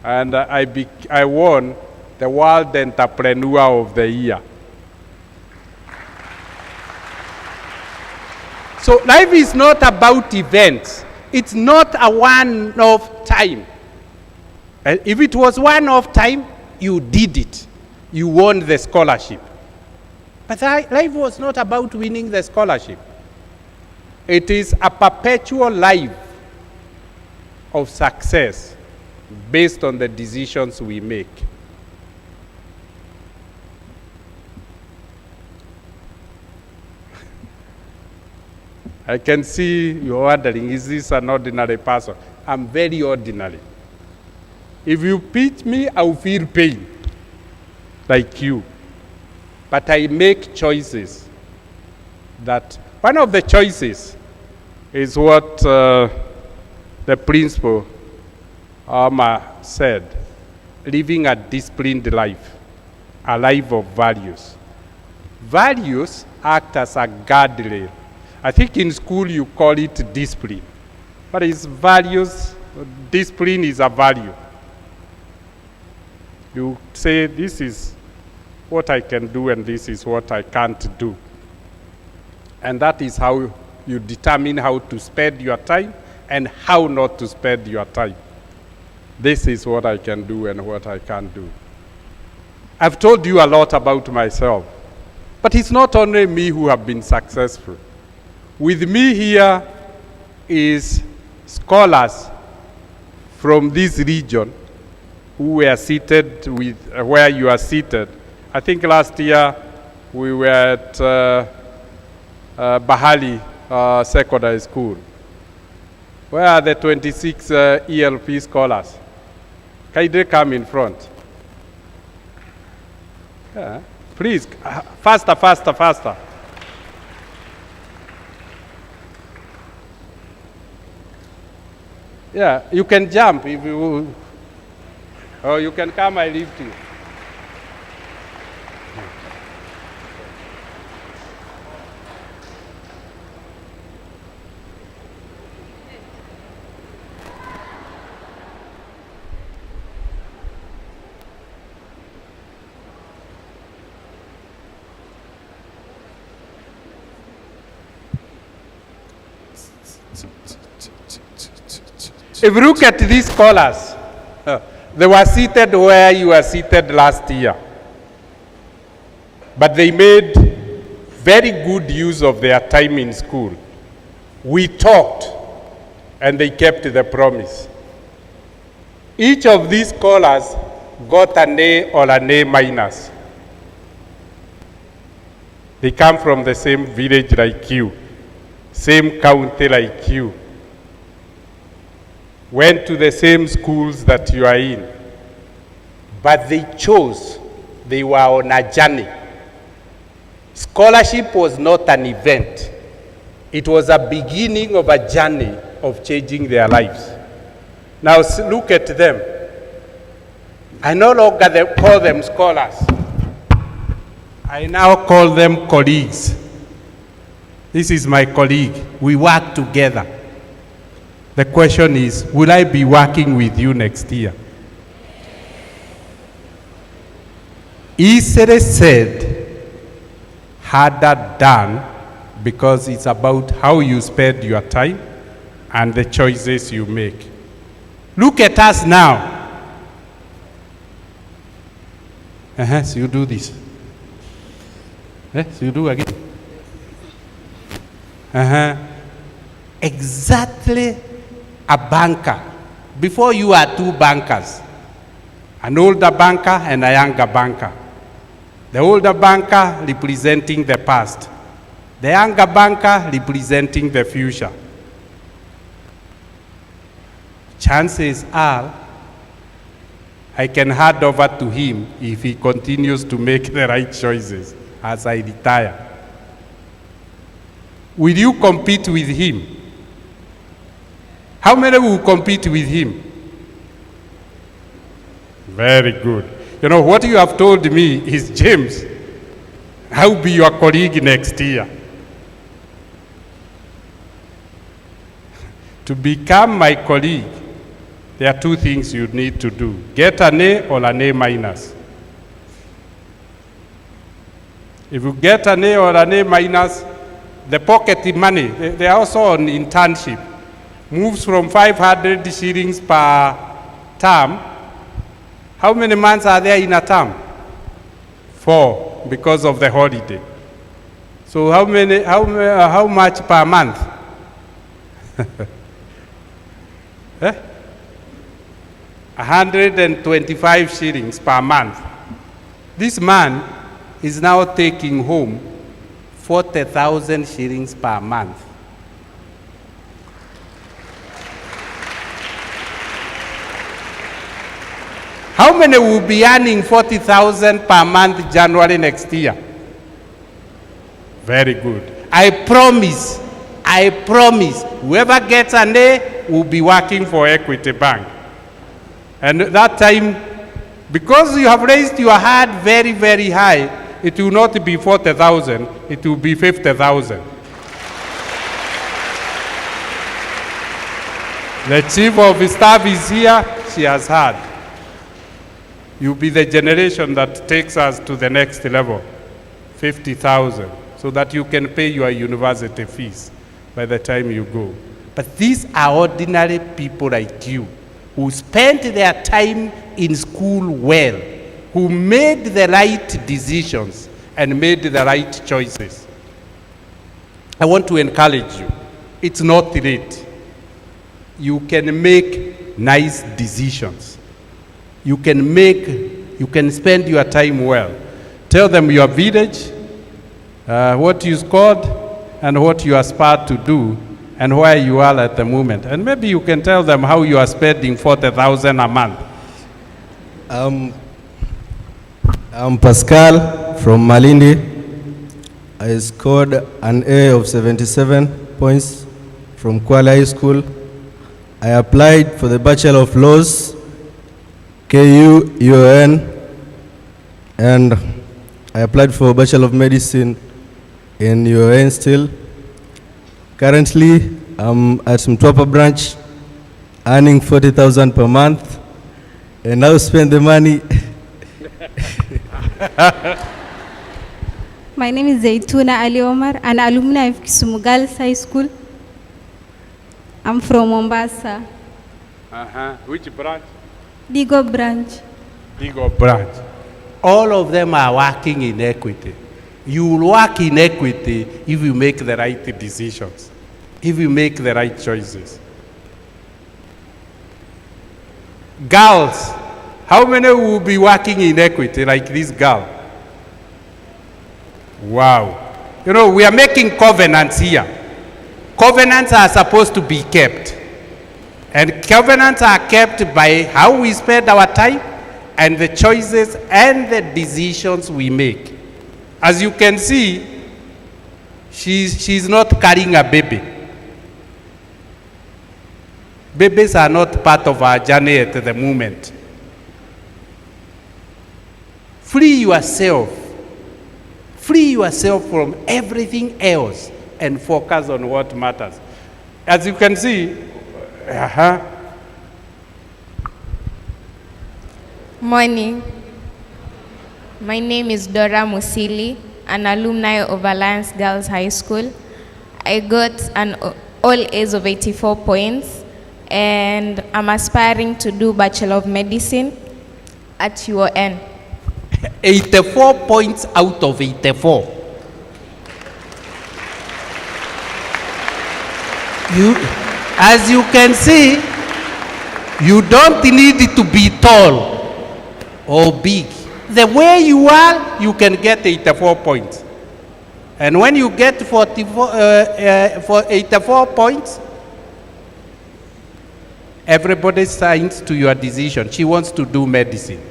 And I won the World Entrepreneur of the Year. So life is not about events. It's not a one-off time. If it was one-off time, you did it. You won the scholarship. But life was not about winning the scholarship. It is a perpetual life of success based on the decisions we make. I can see you're wondering, is this an ordinary person? I'm very ordinary. If you pinch me, I'll feel pain, like you. But I make choices. That one of the choices is what the principal said, living a disciplined life, a life of values. Values act as a guardrail. I think in school you call it discipline, but it's values. Discipline is a value. You say, this is what I can do and this is what I can't do. And that is how you determine how to spend your time and how not to spend your time. This is what I can do and what I can't do. I've told you a lot about myself, but it's not only me who have been successful. With me here is scholars from this region who were seated with where you are seated. I think last year we were at Bahali Secondary School. Where are the 26 ELP scholars? Can they come in front? Yeah. Please, faster, faster, faster. Yeah, you can jump if you, or you can come, I lift you. If you look at these scholars, they were seated where you were seated last year. But they made very good use of their time in school. We talked, and they kept the promise. Each of these scholars got an A or an A minus. They come from the same village like you, same county like you, went to the same schools that you are in, but they chose, they were on a journey. Scholarship was not an event. It was a beginning of a journey of changing their lives. Now look at them. I no longer call them scholars. I now call them colleagues. This is my colleague. We work together. The question is, will I be working with you next year? Easily said, harder done, because it's about how you spend your time and the choices you make. Look at us now. So you do this. So you do again. Exactly a banker. Before you are two bankers, an older banker and a younger banker. The older banker representing the past, the younger banker representing the future. Chances are I can hand over to him if he continues to make the right choices as I retire. Will you compete with him? How many will compete with him? Very good. You know, what you have told me is, James, I will be your colleague next year. To become my colleague, there are two things you need to do. Get an A or an A minus. If you get an A or an A minus, the pocket money, they are also on internship, moves from 500 shillings per term. How many months are there in a term? 4, because of the holiday. So how much per month? 125 shillings per month. This man is now taking home 40,000 shillings per month. How many will be earning 40,000 per month January next year? Very good. I promise, whoever gets an A will be working for Equity Bank. And that time, because you have raised your hand very, very high, it will not be 40,000, it will be 50,000. The chief of staff is here, she has heard. You'll be the generation that takes us to the next level, 50,000, so that you can pay your university fees by the time you go. But these are ordinary people like you, who spent their time in school well, who made the right decisions and made the right choices. I want to encourage you. It's not late. You can make nice decisions. You can spend your time well. Tell them your village, what you scored, and what you aspire to do, and where you are at the moment. And maybe you can tell them how you are spending 40,000 a month. I'm Pascal from Malindi. I scored an A of 77 points from Kuala High School. I applied for the Bachelor of Laws, KU, UON, and I applied for Bachelor of Medicine in UON still. Currently, I'm at Mtwapa branch, earning 40,000 per month, and now spend the money. My name is Zaituna Ali Omar, an alumni of Kisumu Girls High School. I'm from Mombasa. Which branch? Digo branch. Digo branch. All of them are working in equity. You will work in equity if you make the right decisions, if you make the right choices. Girls, how many will be working in equity like this girl? Wow. You know, we are making covenants here. Covenants are supposed to be kept. And covenants are kept by how we spend our time and the choices and the decisions we make. As you can see, she's not carrying a baby. Babies are not part of our journey at the moment. Free yourself. Free yourself from everything else and focus on what matters. As you can see, Morning. My name is Dora Musili, an alumni of Alliance Girls High School. I got an all A's of 84 points, and I'm aspiring to do Bachelor of Medicine at UON. 84 points out of 84. As you can see, you don't need to be tall or big. The way you are, you can get 84 points. And when you get 84 points, everybody signs to your decision. She wants to do medicine.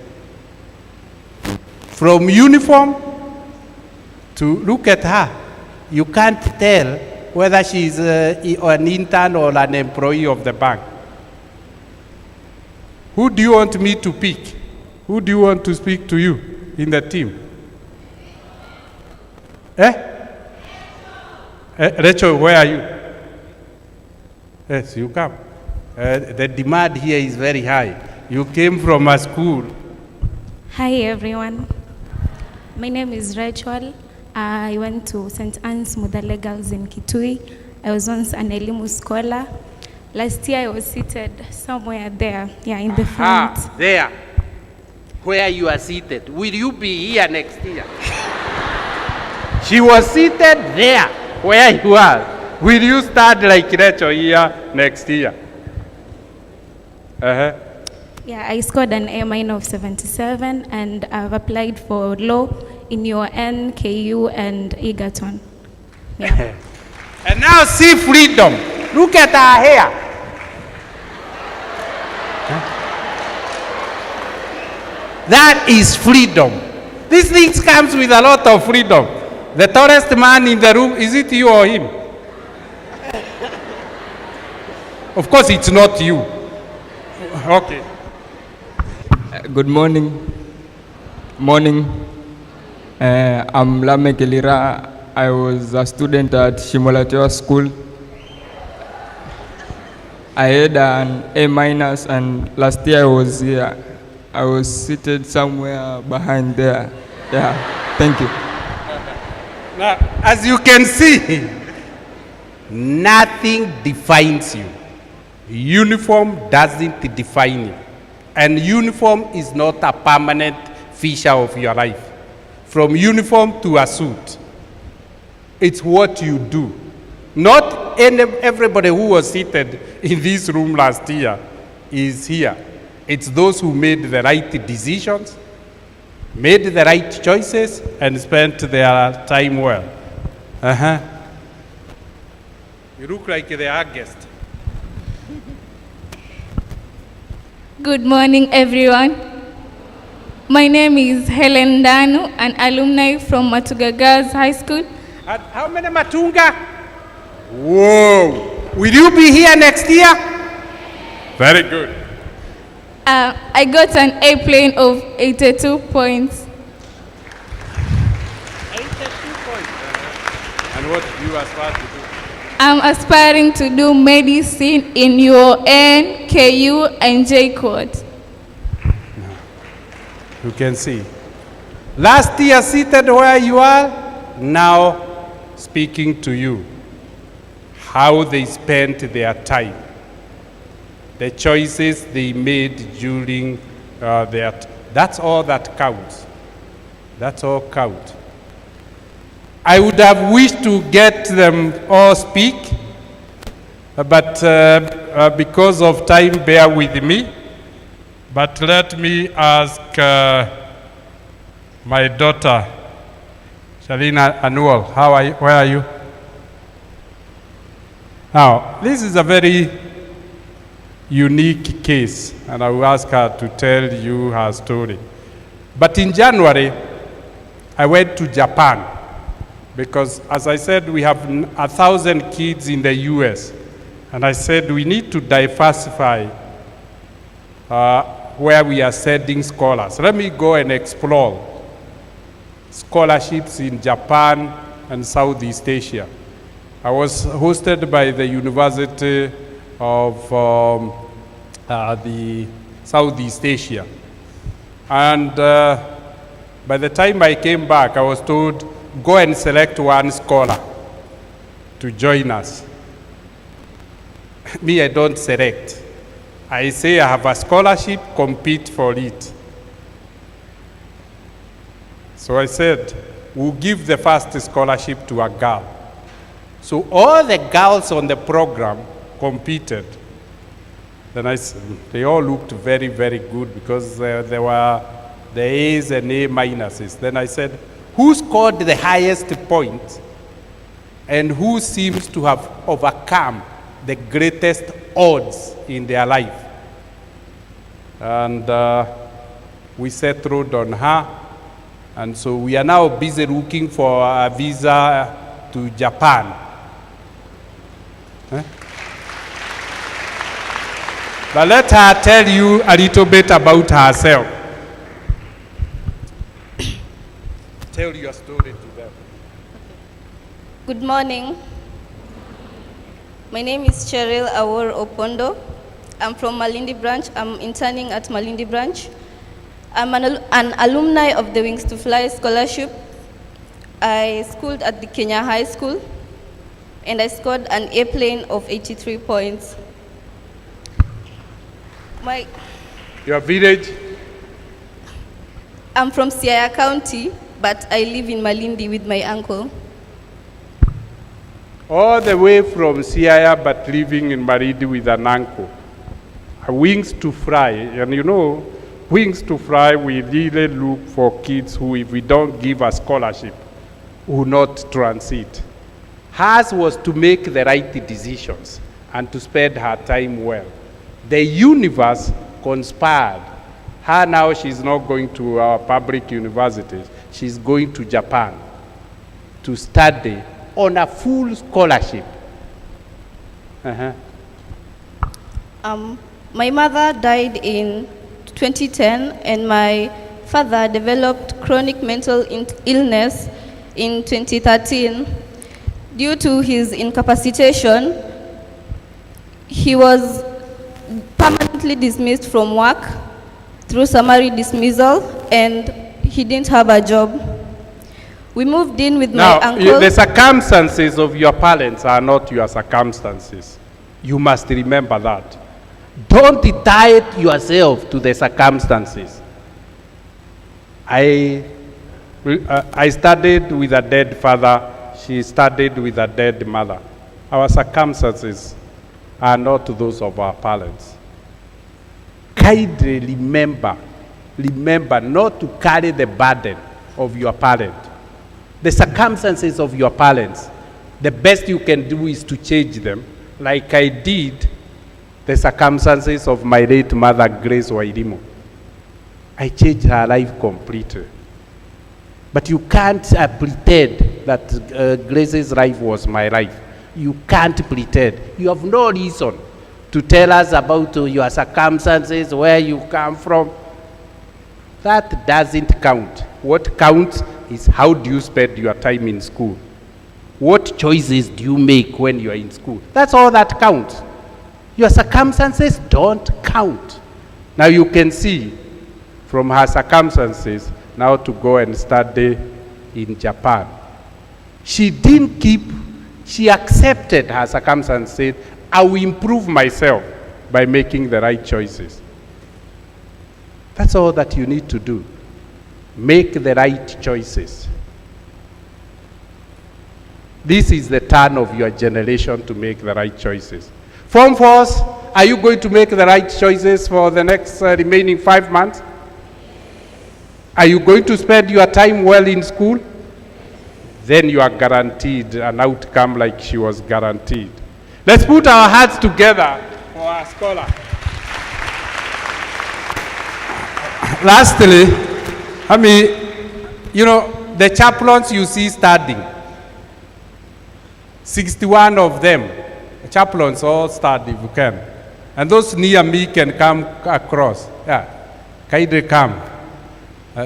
From uniform to look at her, you can't tell whether she's an intern or an employee of the bank. Who do you want me to pick? Who do you want to speak to you in the team? Rachel, where are you? Yes, you come. The demand here is very high. You came from a school. Hi everyone. My name is Rachel. I went to St. Anne's Mudale Girls in Kitui. I was once an Elimu scholar. Last year I was seated somewhere there, in the front. There, where you are seated. Will you be here next year? She was seated there, where you are. Will you start like Rachel here next year? Yeah, I scored an A- of 77 and I've applied for law in your NKU and Egerton. Yeah. And now see freedom. Look at her hair. That is freedom. These things comes with a lot of freedom. The tallest man in the room, is it you or him? Of course it's not you. Okay. Good morning. I'm Lame Kelira. I was a student at Shimolatewa School. I had an A- and last year I was here. I was seated somewhere behind there. Yeah, thank you. Now, as you can see, nothing defines you. Uniform doesn't define you. And uniform is not a permanent feature of your life. From uniform to a suit, it's what you do. Not everybody who was seated in this room last year is here. It's those who made the right decisions, made the right choices, and spent their time well. You look like they are guest. Good morning, everyone. My name is Helen Danu, an alumni from Matuga Girls High School. How many Matunga? Whoa! Will you be here next year? Very good. I got an A- of 82 points. 82 points. And what do you aspire to do? I'm aspiring to do medicine in your NKU and JCOD. You can see. Last year seated where you are, now speaking to you. How they spent their time. The choices they made during that's all that counts. That's all counts. I would have wished to get them all speak, but because of time, bear with me. But let me ask my daughter, Shalina Anual, where are you? Now, this is a very unique case, and I will ask her to tell you her story. But in January, I went to Japan because, as I said, we have 1,000 kids in the US. And I said we need to diversify where we are sending scholars. Let me go and explore scholarships in Japan and Southeast Asia. I was hosted by the University of the Southeast Asia. And by the time I came back, I was told, go and select one scholar to join us. Me, I don't select. I say I have a scholarship, compete for it. So I said, we'll give the first scholarship to a girl. So all the girls on the program competed. Then they all looked very, very good because there were the A's and A minuses. Then I said, who scored the highest points and who seems to have overcome the greatest odds in their life? And we settled on her. And so we are now busy looking for a visa to Japan. But let her tell you a little bit about herself. Tell your story to them. Good morning. My name is Cheryl Awor Opondo. I'm from Malindi branch. I'm interning at Malindi branch. I'm an alumni of the Wings to Fly scholarship. I schooled at the Kenya High School, and I scored an A-plane of 83 points. Your village? I'm from Siaya County, but I live in Malindi with my uncle. All the way from Siaya, but living in Malindi with an uncle. Wings to Fly, and you know, Wings to Fly, we really look for kids who, if we don't give a scholarship, will not transit. Hers was to make the right decisions and to spend her time well. The universe conspired. Her now, she's not going to our public universities. She's going to Japan to study on a full scholarship. My mother died in 2010, and my father developed chronic mental illness in 2013. Due to his incapacitation, he was permanently dismissed from work through summary dismissal, and he didn't have a job. We moved in with my uncle. The circumstances of your parents are not your circumstances. You must remember that. Don't tie it yourself to the circumstances. I studied with a dead father. She studied with a dead mother. Our circumstances are not those of our parents. Kindly remember not to carry the burden of your parent. The circumstances of your parents, the best you can do is to change them, like I did the circumstances of my late mother, Grace Wairimo. I changed her life completely. But you can't pretend that Grace's life was my life. You can't pretend. You have no reason to tell us about your circumstances, where you come from. That doesn't count. What counts is how do you spend your time in school? What choices do you make when you are in school? That's all that counts. Your circumstances don't count. Now you can see from her circumstances now to go and study in Japan. She accepted her circumstances. I will improve myself by making the right choices. That's all that you need to do. Make the right choices. This is the turn of your generation to make the right choices. Form 4s, are you going to make the right choices for the next remaining 5 months? Are you going to spend your time well in school? Then you are guaranteed an outcome like she was guaranteed. Let's put our hearts together for our scholar. Lastly, the chaplains you see studying, 61 of them, chaplains all study if you can. And those near me can come across. Yeah, kindly come.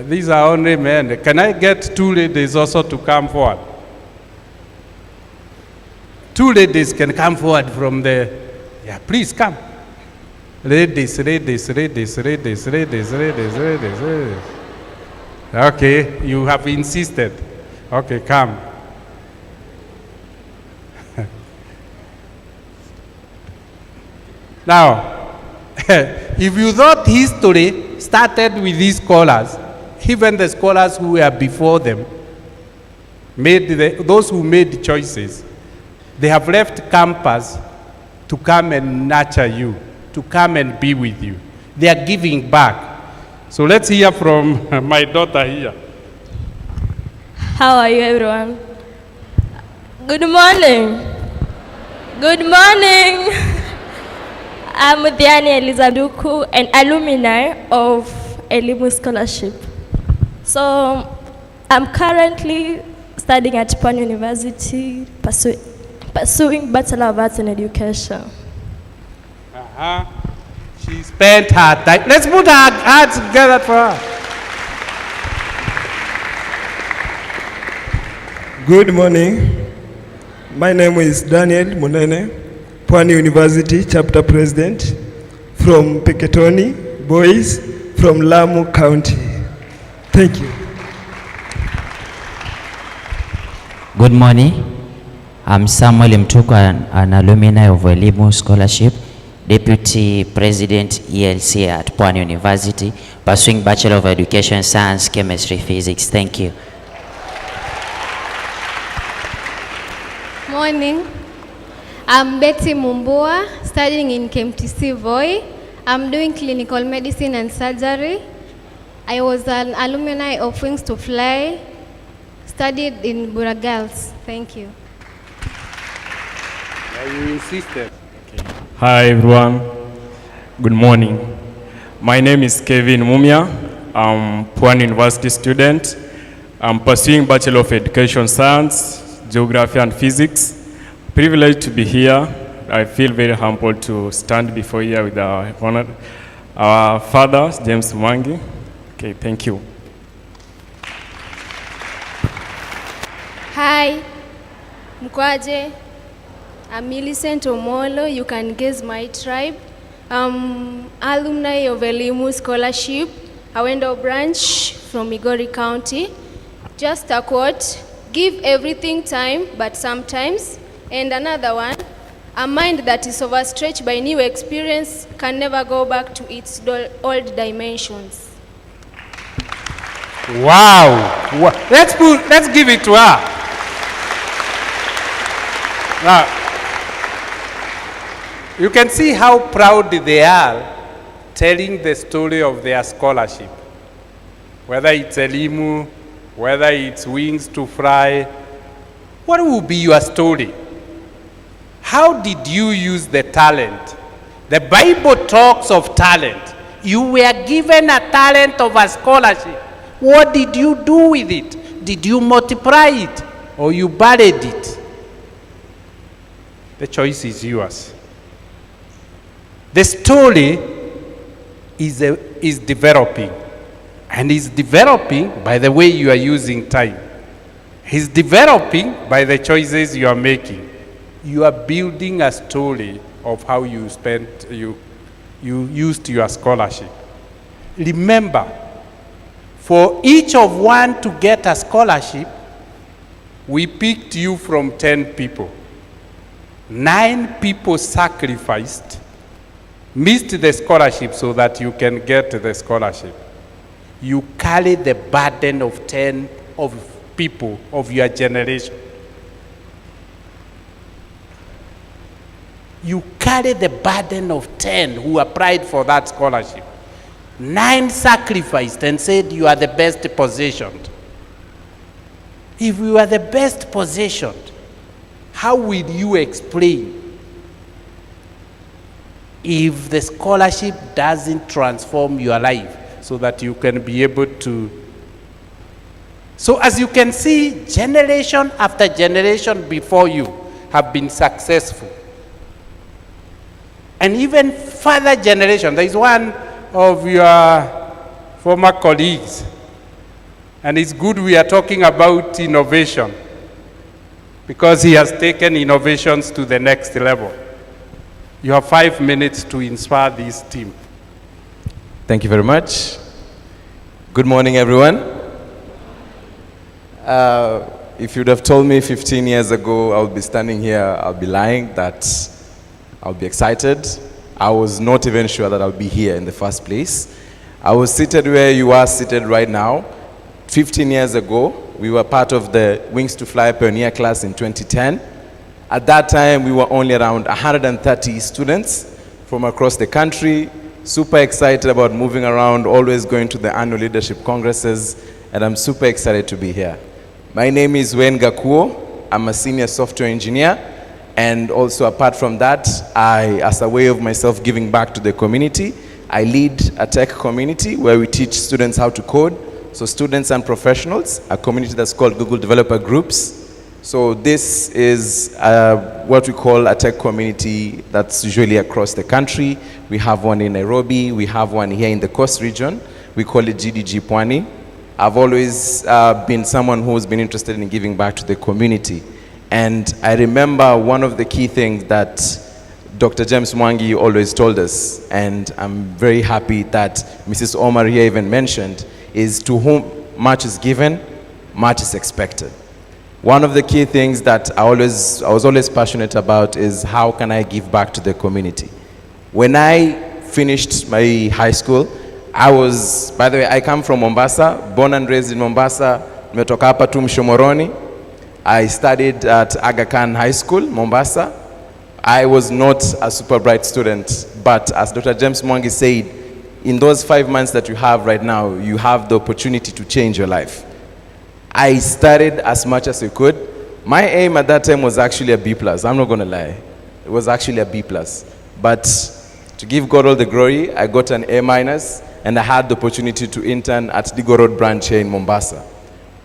These are only men. Can I get 2 ladies also to come forward? 2 ladies can come forward from the, please come. Ladies. Okay, you have insisted. Okay, come. Now, if you thought history started with these scholars, even the scholars who were before them, those who made choices, they have left campus to come and nurture you, to come and be with you. They are giving back. So let's hear from my daughter here. How are you, everyone? Good morning. Good morning. I'm Diani Elizaduku, an alumni of Elimu Scholarship. So I'm currently studying at Pwan University, pursuing Bachelor of Arts in Education. She spent her time. Let's put our hands together for her. Good morning. My name is Daniel Munene, Pwan University Chapter President from Peketoni Boys from Lamu County. Thank you. Good morning. I'm Samuel Mtuku, an alumni of Elimu Scholarship, Deputy President ELC at Pwan University, pursuing Bachelor of Education, Science, Chemistry, Physics. Thank you. Morning. I'm Betty Mumbua, studying in KMTC Voi. I'm doing clinical medicine and surgery. I was an alumni of Wings to Fly, studied in Bura Girls. Thank you. You insisted. Hi everyone, good morning. My name is Kevin Mumia. I'm Pwan University student. I'm pursuing Bachelor of Education Science, Geography and Physics. Privileged to be here. I feel very humbled to stand before you with our father, James Mwangi. Okay, thank you. Hi, Mkwaje. I'm Millicent Omolo. You can guess my tribe. I'm alumni of Elimu Scholarship, Awendo branch from Migori County. Just a quote, give everything time, but sometimes. And another one, a mind that is overstretched by new experience can never go back to its old dimensions. Wow. Let's give it to her. Now, you can see how proud they are telling the story of their scholarship. Whether it's Elimu, whether it's Wings to Fly, what will be your story? How did you use the talent? The Bible talks of talent. You were given a talent of a scholarship. What did you do with it? Did you multiply it or you buried it? The choice is yours. The story is developing, and is developing by the way you are using time. It's developing by the choices you are making. You are building a story of how you used your scholarship. Remember, for each of one to get a scholarship, we picked you from 10 people. 9 people sacrificed, missed the scholarship so that you can get the scholarship. You carry the burden of 10 of people of your generation. You carry the burden of 10 who applied for that scholarship. 9 sacrificed and said you are the best positioned. If you are the best positioned, how will you explain if the scholarship doesn't transform your life so that you can be able to? So as you can see, generation after generation before you have been successful. And even further generation, there is one of your former colleagues, and it's good we are talking about innovation, because he has taken innovations to the next level. You have 5 minutes to inspire this team. Thank you very much. Good morning, everyone. If you'd have told me 15 years ago I would be standing here, I'll be lying that I'll be excited. I was not even sure that I'll be here in the first place. I was seated where you are seated right now. 15 years ago, we were part of the Wings to Fly Pioneer class in 2010. At that time, we were only around 130 students from across the country, super excited about moving around, always going to the annual leadership congresses, and I'm super excited to be here. My name is Wayne Gakuo. I'm a senior software engineer, and also apart from that, as a way of myself giving back to the community, I lead a tech community where we teach students how to code. So students and professionals, a community that's called Google Developer Groups. So this is what we call a tech community that's usually across the country. We have one in Nairobi, we have one here in the Coast region. We call it GDG Pwani. I've always been someone who's been interested in giving back to the community. And I remember one of the key things that Dr. James Mwangi always told us, and I'm very happy that Mrs. Omar here even mentioned, is to whom much is given, much is expected. One of the key things that I was always passionate about is how can I give back to the community. When I finished my high school, by the way, I come from Mombasa, born and raised in Mombasa, nimetoka hapa tu Mshomoroni. I studied at Aga Khan High School, Mombasa. I was not a super bright student, but as Dr. James Mwangi said, in those 5 months that you have right now, you have the opportunity to change your life. I studied as much as I could. My aim at that time was actually a B+. I'm not going to lie. It was actually a B+. But to give God all the glory, I got an A-, and I had the opportunity to intern at Digo Road branch here in Mombasa.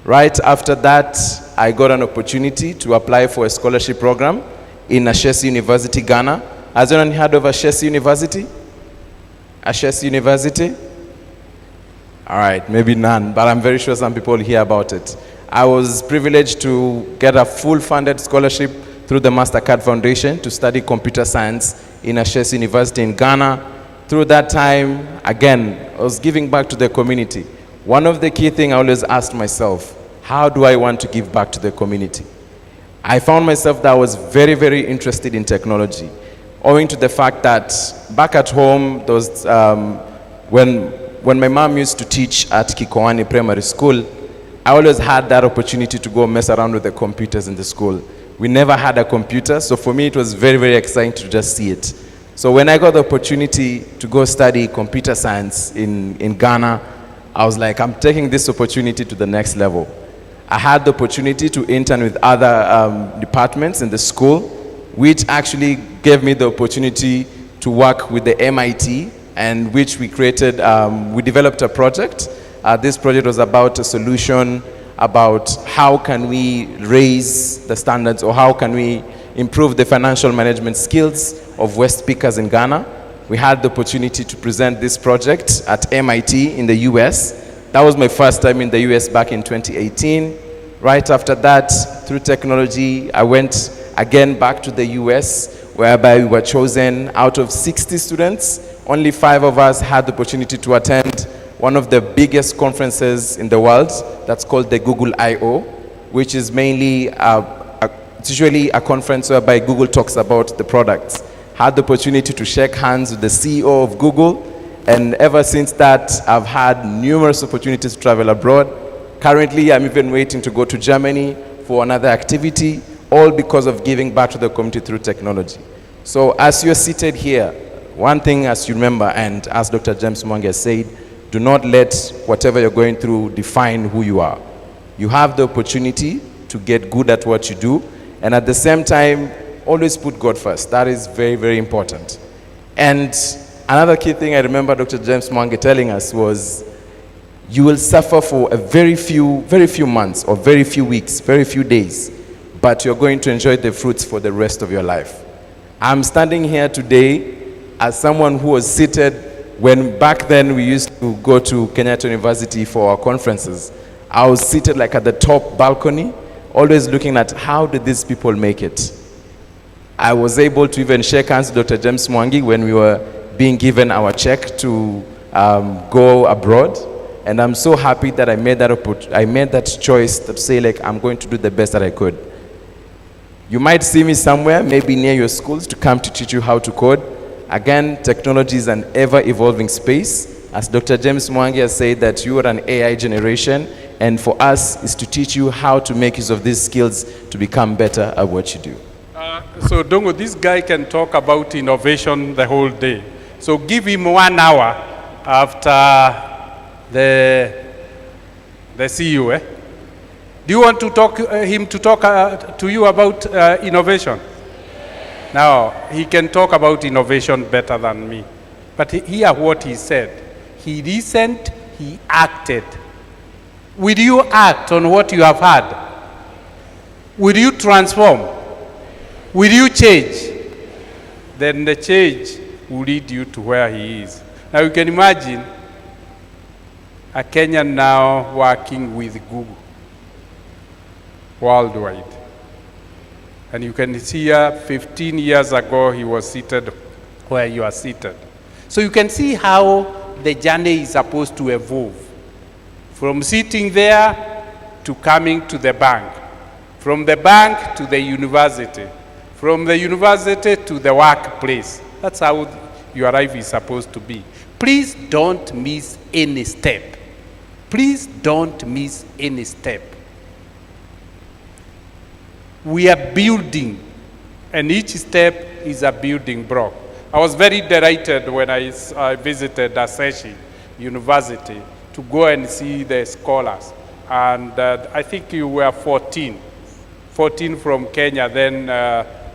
Right after that, I got an opportunity to apply for a scholarship program in Ashesi University, Ghana. Has anyone heard of Ashesi University? Ashesi University? All right, maybe none, but I'm very sure some people hear about it. I was privileged to get a full funded scholarship through the MasterCard Foundation to study computer science in Ashesi University in Ghana. Through that time, again, I was giving back to the community. One of the key things I always asked myself, how do I want to give back to the community? I found myself that I was very, very interested in technology, owing to the fact that back at home, there was, when my mom used to teach at Kikoani Primary School, I always had that opportunity to go mess around with the computers in the school. We never had a computer, so for me it was very, very exciting to just see it. So when I got the opportunity to go study computer science in Ghana, I was like, I'm taking this opportunity to the next level. I had the opportunity to intern with other departments in the school, which actually gave me the opportunity to work with the MIT, and which we created, we developed a project. This project was about a solution about how can we raise the standards, or how can we improve the financial management skills of West speakers in Ghana. We had the opportunity to present this project at MIT in the US. That was my first time in the US back in 2018. Right after that, through technology, I went again back to the US, whereby we were chosen out of 60 students. Only 5 of us had the opportunity to attend one of the biggest conferences in the world. That's called the Google I/O, which is mainly, it's usually a conference whereby Google talks about the products. Had the opportunity to shake hands with the CEO of Google, and ever since that, I've had numerous opportunities to travel abroad. Currently, I'm even waiting to go to Germany for another activity, all because of giving back to the community through technology. So as you're seated here, one thing as you remember, and as Dr. James Mwangi has said, do not let whatever you're going through define who you are. You have the opportunity to get good at what you do, and at the same time, always put God first. That is very, very important. And another key thing I remember Dr. James Mwangi telling us was, you will suffer for a very few months, or very few weeks, very few days, but you're going to enjoy the fruits for the rest of your life. I'm standing here today as someone who was seated when back then we used to go to Kenyatta University for our conferences. I was seated like at the top balcony, always looking at how did these people make it. I was able to even shake hands with Dr. James Mwangi when we were being given our check to go abroad. And I'm so happy that I made that choice to say, like, I'm going to do the best that I could. You might see me somewhere, maybe near your schools, to come to teach you how to code. Again, technology is an ever-evolving space. As Dr. James Mwangi has said, that you are an AI generation, and for us is to teach you how to make use of these skills to become better at what you do. So Dongo, this guy can talk about innovation the whole day. So give him 1 hour after the CEO. Do you want to talk him to talk to you about innovation? Now, he can talk about innovation better than me. But hear what he said. He listened, he acted. Will you act on what you have heard? Will you transform? Will you change? Then the change will lead you to where he is. Now you can imagine a Kenyan now working with Google worldwide. And you can see 15 years ago he was seated where you are seated. So you can see how the journey is supposed to evolve. From sitting there to coming to the bank. From the bank to the university. From the university to the workplace. That's how your life is supposed to be. Please don't miss any step. Please don't miss any step. We are building, and each step is a building block. I was very delighted when I visited Aseshi University to go and see the scholars. And I think you were 14 from Kenya, then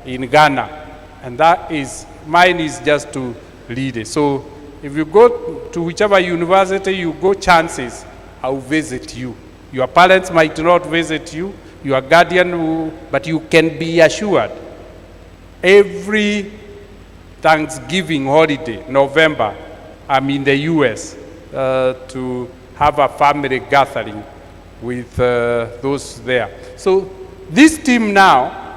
in Ghana. And that is, mine is just to lead it. So if you go to whichever university you go, chances, I'll visit you. Your parents might not visit you, your guardian, but you can be assured every Thanksgiving holiday, November, I'm in the US to have a family gathering with those there. So this team now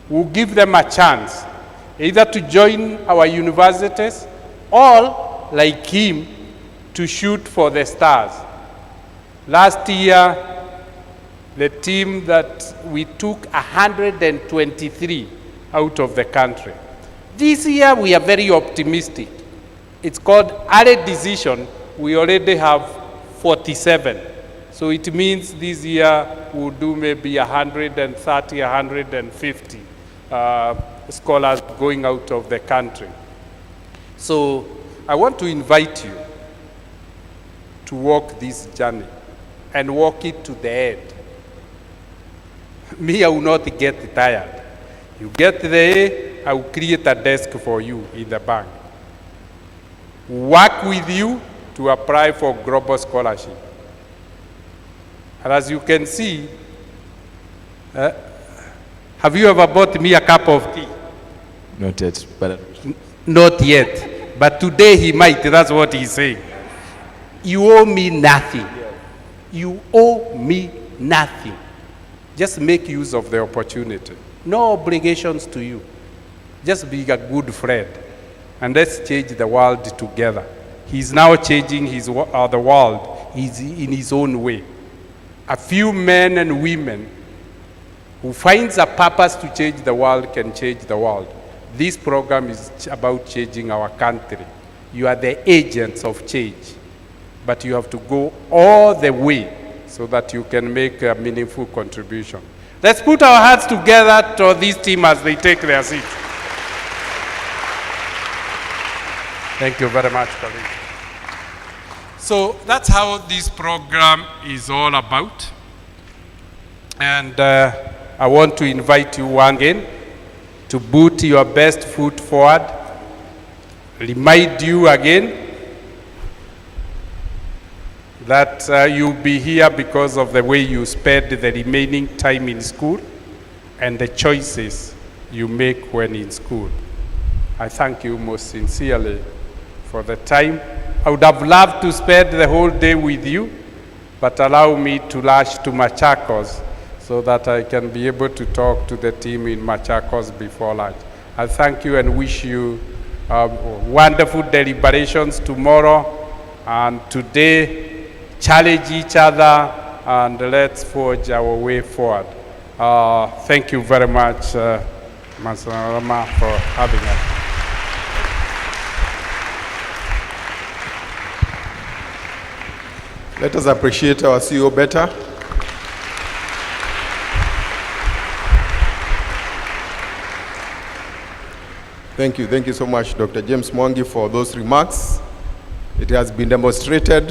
will give them a chance either to join our universities or, like him, to shoot for the stars. Last year, the team that we took 123 out of the country. This year, we are very optimistic. It's called early decision. We already have 47. So it means this year we'll do maybe 130, 150 scholars going out of the country. So I want to invite you to walk this journey and walk it to the end. Me, I will not get tired. You get there, I will create a desk for you in the bank. Work with you to apply for global scholarship. And as you can see, have you ever bought me a cup of tea? Not yet, but Not yet. But today he might, that's what he's saying. You owe me nothing. You owe me nothing. Just make use of the opportunity. No obligations to you. Just be a good friend. And let's change the world together. He's now changing the world. He's in his own way. A few men and women who finds a purpose to change the world can change the world. This program is about changing our country. You are the agents of change. But you have to go all the way so that you can make a meaningful contribution. Let's put our hearts together to this team as they take their seats. Thank you very much, colleagues. So that's how this program is all about. And I want to invite you once again to put your best foot forward. Remind you again that you'll be here because of the way you spend the remaining time in school and the choices you make when in school. I thank you most sincerely for the time. I would have loved to spend the whole day with you, but allow me to rush to Machakos so that I can be able to talk to the team in Machakos before lunch. I thank you and wish you wonderful deliberations tomorrow, and today challenge each other and let's forge our way forward. Thank you very much, Masanarama, for having us. Let us appreciate our CEO better. Thank you. Thank you so much, Dr. James Mwangi, for those remarks. It has been demonstrated.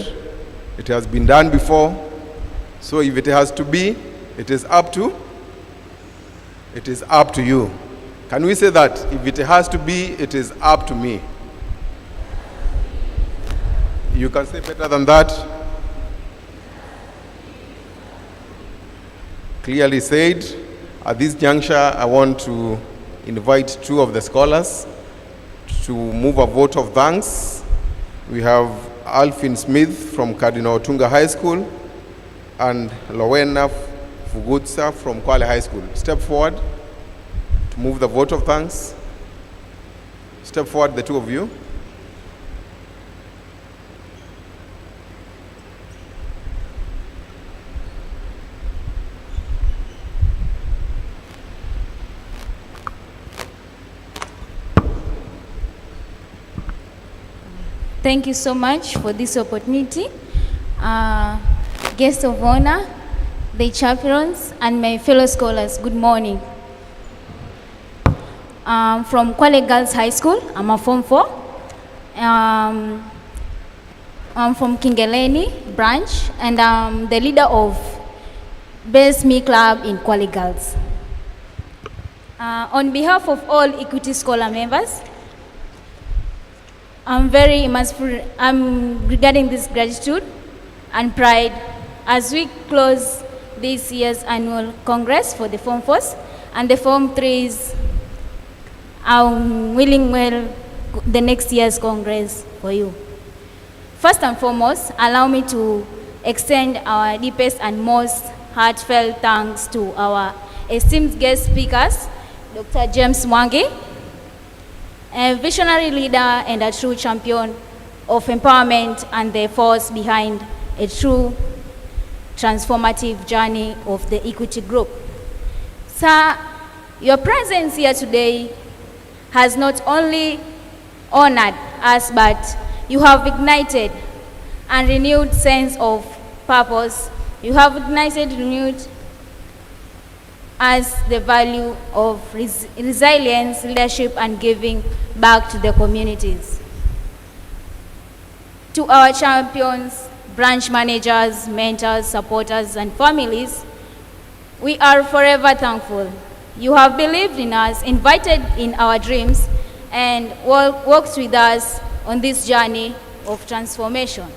It has been done before. So if it has to be, it is up to you. Can we say that? If it has to be, it is up to me. You can say better than that. Clearly said. At this juncture, I want to invite two of the scholars to move a vote of thanks. We have Alfin Smith from Cardinal Otunga High School and Lowena Fugutsa from Kwale High School. Step forward to move the vote of thanks. Step forward, the two of you. Thank you so much for this opportunity. Guests of honor, the chaperones, and my fellow scholars, good morning. From Kwale Girls High School, I'm a Form 4. I'm from Kingeleni branch, and I'm the leader of Best Me Club in Kwale Girls. On behalf of all Equity Scholar members, I'm regarding this gratitude and pride as we close this year's annual Congress for the Form 4s and the Form 3s are willing well the next year's Congress for you. First and foremost, allow me to extend our deepest and most heartfelt thanks to our esteemed guest speakers, Dr. James Mwangi, a visionary leader and a true champion of empowerment and the force behind a true transformative journey of the Equity Group. Sir, your presence here today has not only honored us, but you have ignited a renewed sense of purpose. You have ignited renewed as the value of resilience, leadership, and giving back to the communities. To our champions, branch managers, mentors, supporters, and families, we are forever thankful. You have believed in us, invited in our dreams, and walked with us on this journey of transformation.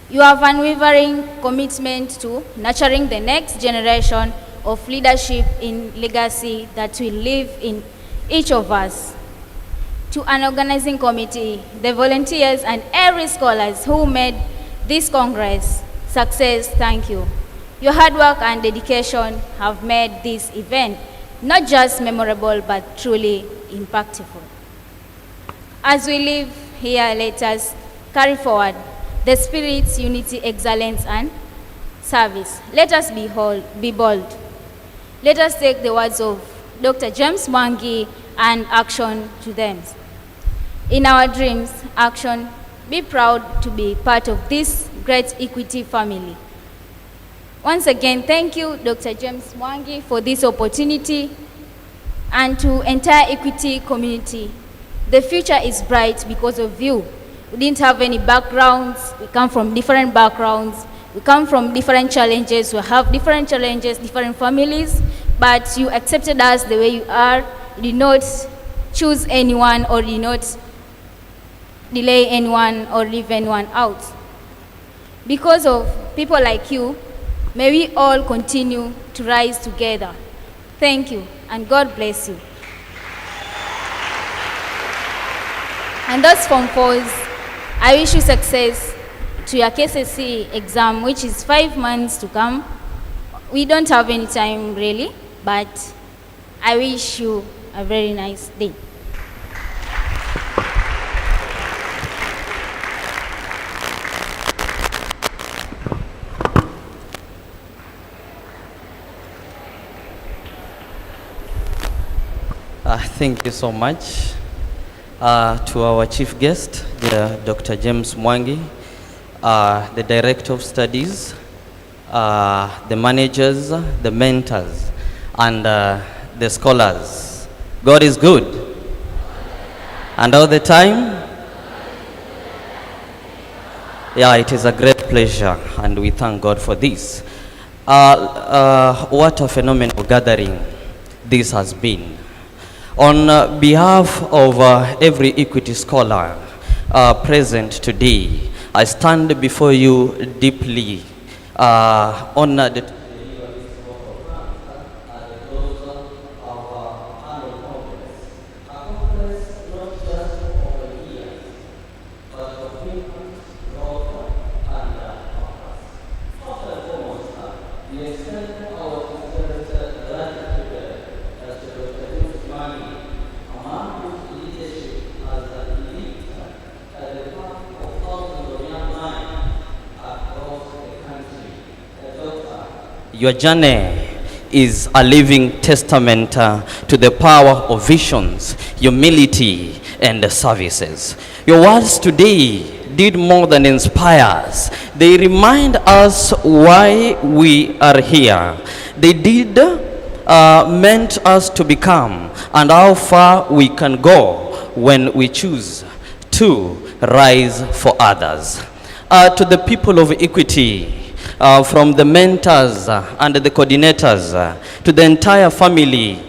You have unwavering commitment to nurturing the next generation of leadership in legacy that will live in each of us. To an organizing committee, the volunteers, and every scholars who made this Congress success, thank you. Your hard work and dedication have made this event not just memorable, but truly impactful. As we live here, let us carry forward the spirit's unity, excellence, and service. Let us be bold. Let us take the words of Dr. James Mwangi and action to them. In our dreams, action, be proud to be part of this great Equity family. Once again, thank you, Dr. James Mwangi, for this opportunity, and to entire Equity community. The future is bright because of you. We didn't have any backgrounds. We come from different backgrounds. We come from different challenges. We have different challenges, different families, but you accepted us the way you are. You did not choose anyone or did not delay anyone or leave anyone out. Because of people like you, may we all continue to rise together. Thank you, and God bless you. And those Form 4s, I wish you success to your KCSE exam, which is 5 months to come. We don't have any time really, but I wish you a very nice day. Thank you so much to our chief guest, Dr. James Mwangi, the Director of Studies, the managers, the mentors, and the scholars. God is good And all the time? Yeah, it is a great pleasure, and we thank God for this. What a phenomenal gathering this has been. On behalf of every Equity scholar present today, I stand before you deeply honored. Your journey is a living testament to the power of visions, humility, and services. Your words today did more than inspire us. They remind us why we are here. They did meant us to become and how far we can go when we choose to rise for others. To the people of Equity, from the mentors and the coordinators to the entire family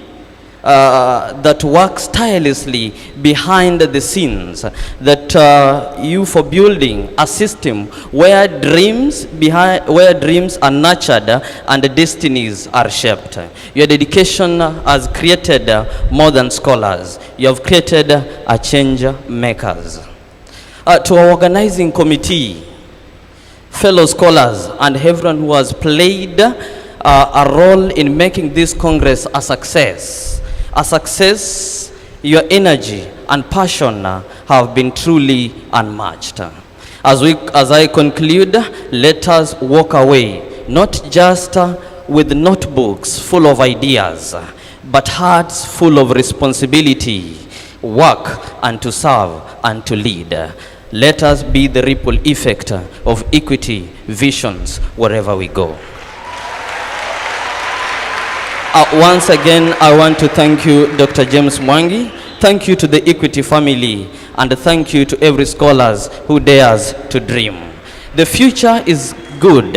that works tirelessly behind the scenes, that you for building a system where dreams are nurtured and destinies are shaped. Your dedication has created more than scholars. You have created a change makers. To our organizing committee, fellow scholars, and everyone who has played a role in making this Congress a success. Your energy and passion have been truly unmatched. As I conclude, let us walk away, not just with notebooks full of ideas, but hearts full of responsibility, work and to serve and to lead. Let us be the ripple effect of Equity visions wherever we go. Once again, I want to thank you, Dr. James Mwangi. Thank you to the Equity family, and thank you to every scholars who dares to dream. The future is good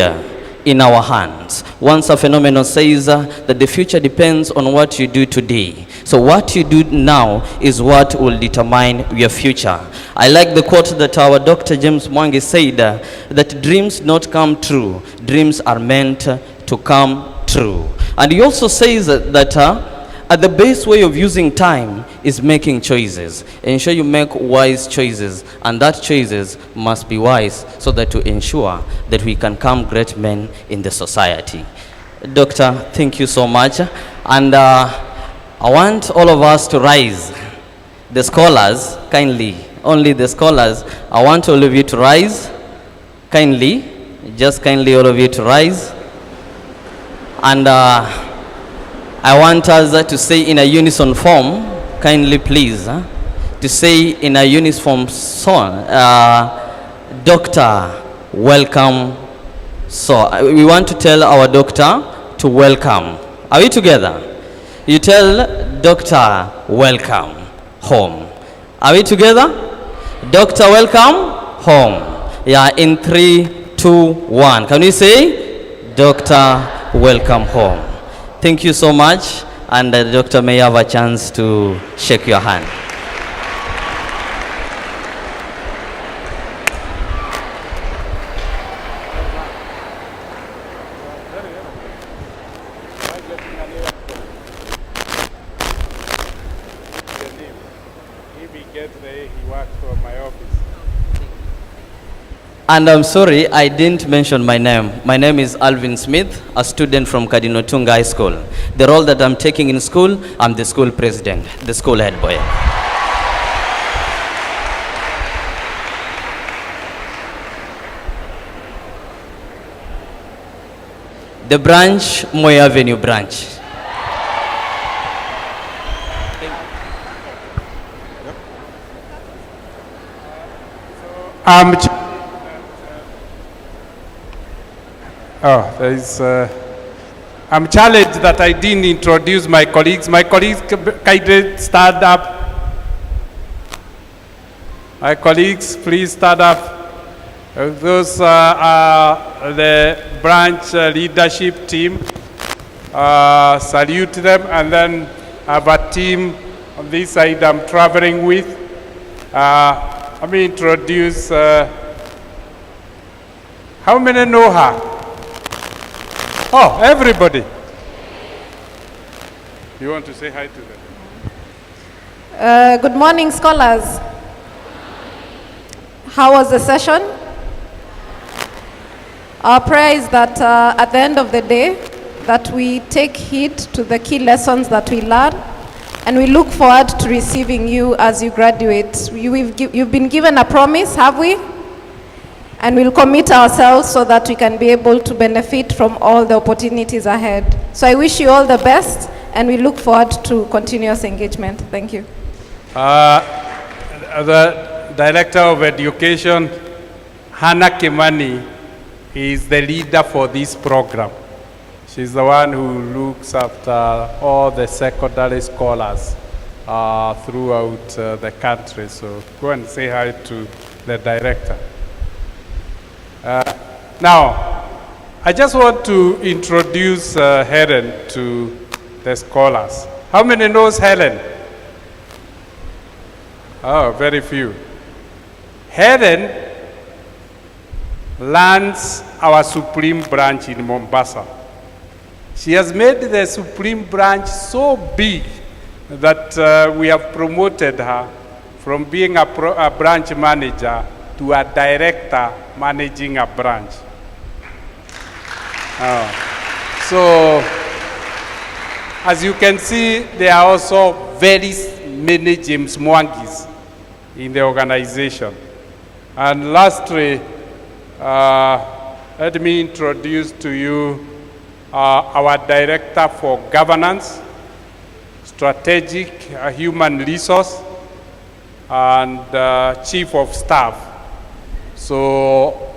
in our hands. Once a phenomenon says that the future depends on what you do today. So what you do now is what will determine your future. I like the quote that our Dr. James Mwangi said, that dreams not come true, dreams are meant to come true. And he also says that the best way of using time is making choices. Ensure you make wise choices, and that choices must be wise so that to ensure that we can become great men in the society. Doctor, thank you so much. And I want all of us to rise. The scholars, kindly, only the scholars, I want all of you to rise. Kindly, just kindly all of you to rise. And I want us to say in a unison form, kindly please, to say in a uniform song, Doctor, welcome. So we want to tell our doctor to welcome. Are we together? You tell Doctor, welcome home. Are we together? Doctor, welcome home. Yeah, in 3, 2, 1. Can we say, Doctor, welcome home? Thank you so much, and Doctor may have a chance to shake your hand. And I'm sorry, I didn't mention my name. My name is Alvin Smith, a student from Kadinotunga High School. The role that I'm taking in school, I'm the school president, the school head boy. The branch, Moy Avenue branch. I'm challenged that I didn't introduce my colleagues. My colleagues kindly stand up. My colleagues, please stand up. Those are the branch leadership team. Salute them, and then I have a team on this side I'm traveling with. Let me introduce, how many know her? Oh, everybody. You want to say hi to them? Good morning, scholars. How was the session? Our prayer is that at the end of the day, that we take heed to the key lessons that we learn, and we look forward to receiving you as you graduate. You've been given a promise, have we? And we'll commit ourselves so that we can be able to benefit from all the opportunities ahead. So I wish you all the best, and we look forward to continuous engagement. Thank you. The Director of Education, Hannah Kimani, is the leader for this program. She's the one who looks after all the secondary scholars throughout the country. So go and say hi to the director. Now, I just want to introduce Helen to the scholars. How many knows Helen? Oh, very few. Helen learns our Supreme branch in Mombasa. She has made the Supreme branch so big that we have promoted her from being a branch manager to a director managing a branch. So, as you can see, there are also very many James Mwangis in the organization. And lastly, let me introduce to you our Director for Governance, Strategic Human Resource, and Chief of Staff. So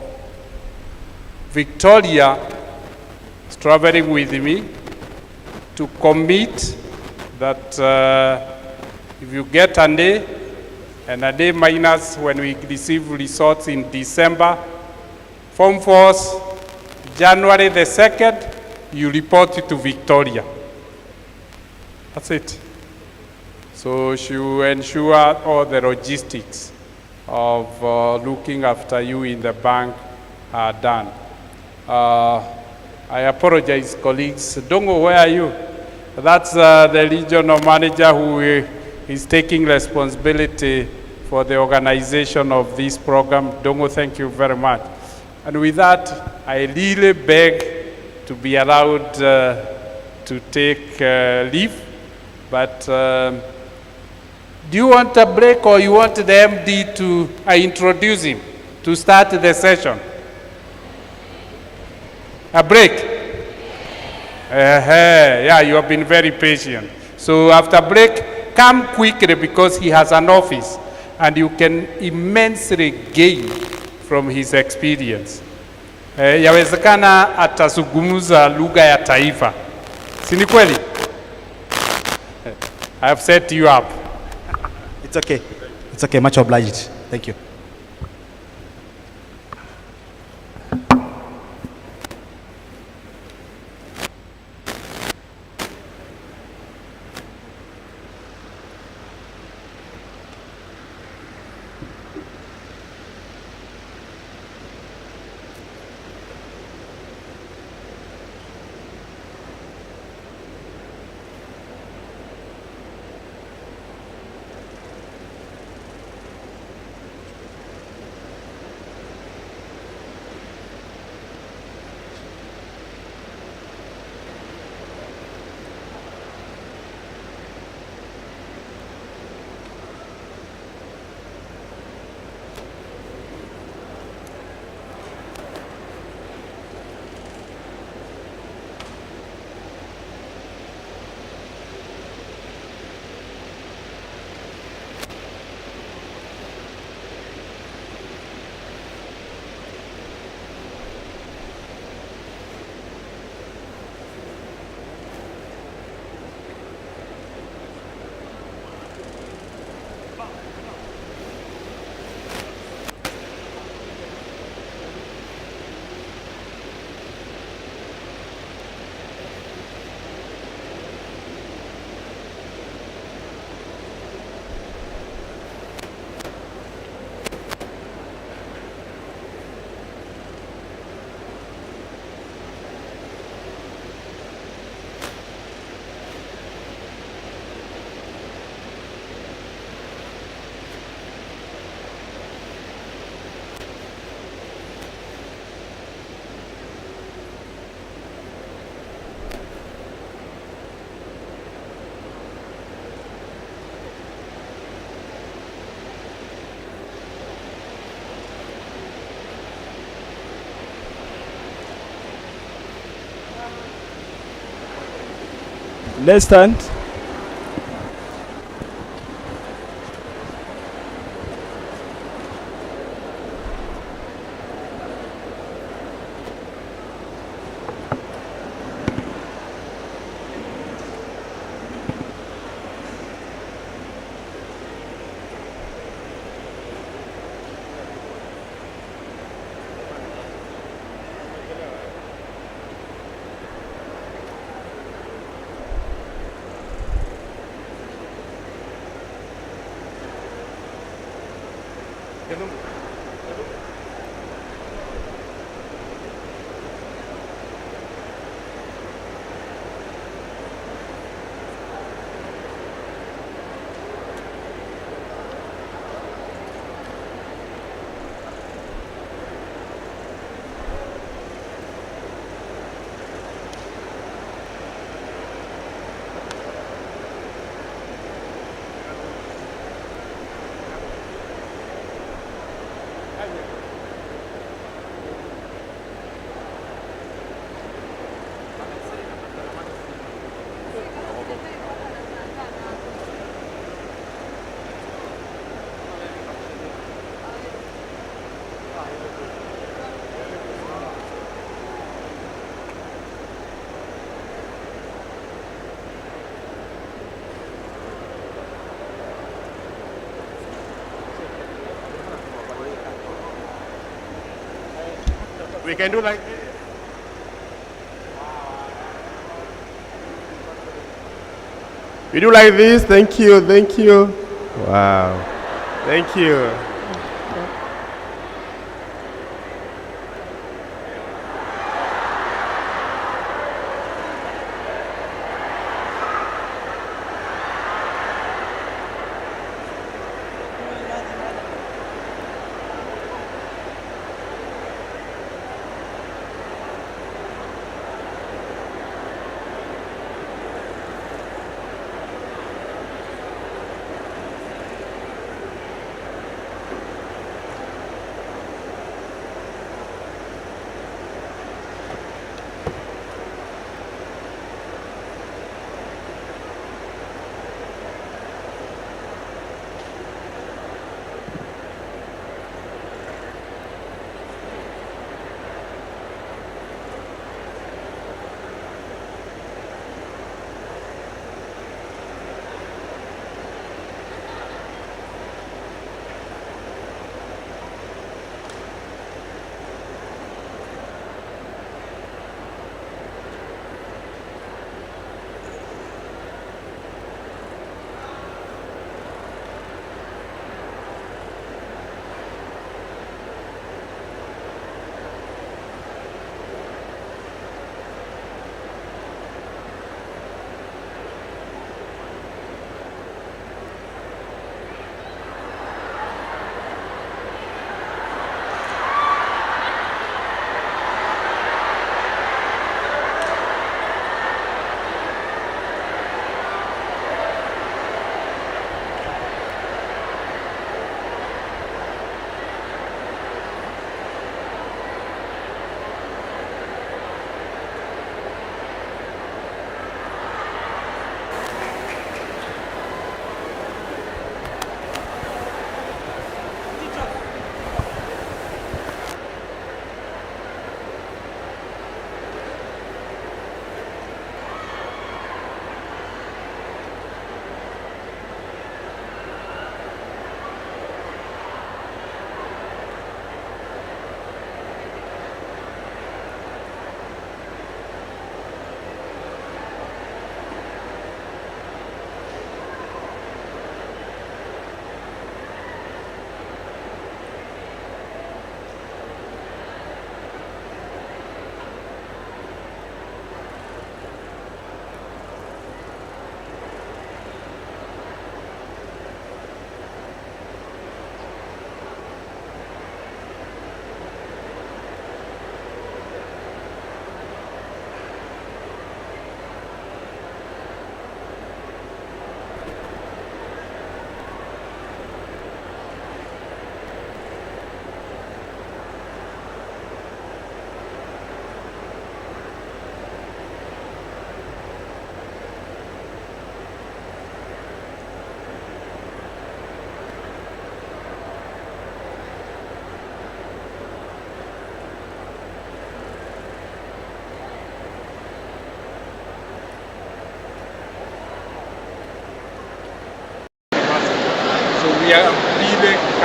Victoria is traveling with me to commit that if you get an A and a D minus when we receive results in December, Form 4's January the 2nd, you report it to Victoria. That's it. So she will ensure all the logistics of looking after you in the bank are done. I apologize, colleagues. Dongo, where are you? That's the regional manager who is taking responsibility for the organization of this program. Dongo, thank you very much. And with that, I really beg to be allowed to take leave. But do you want a break, or you want the MD to introduce him to start the session? A break? Yeah, you have been very patient. So after break, come quickly because he has an office and you can immensely gain from his experience. Yawezekana atazungumza lugha ya taifa. Si ni kweli? I have set you up. It's okay. It's okay. Much obliged. Thank you. Let's stand. We can do like we do like this. Thank you, thank you. Wow. Thank you.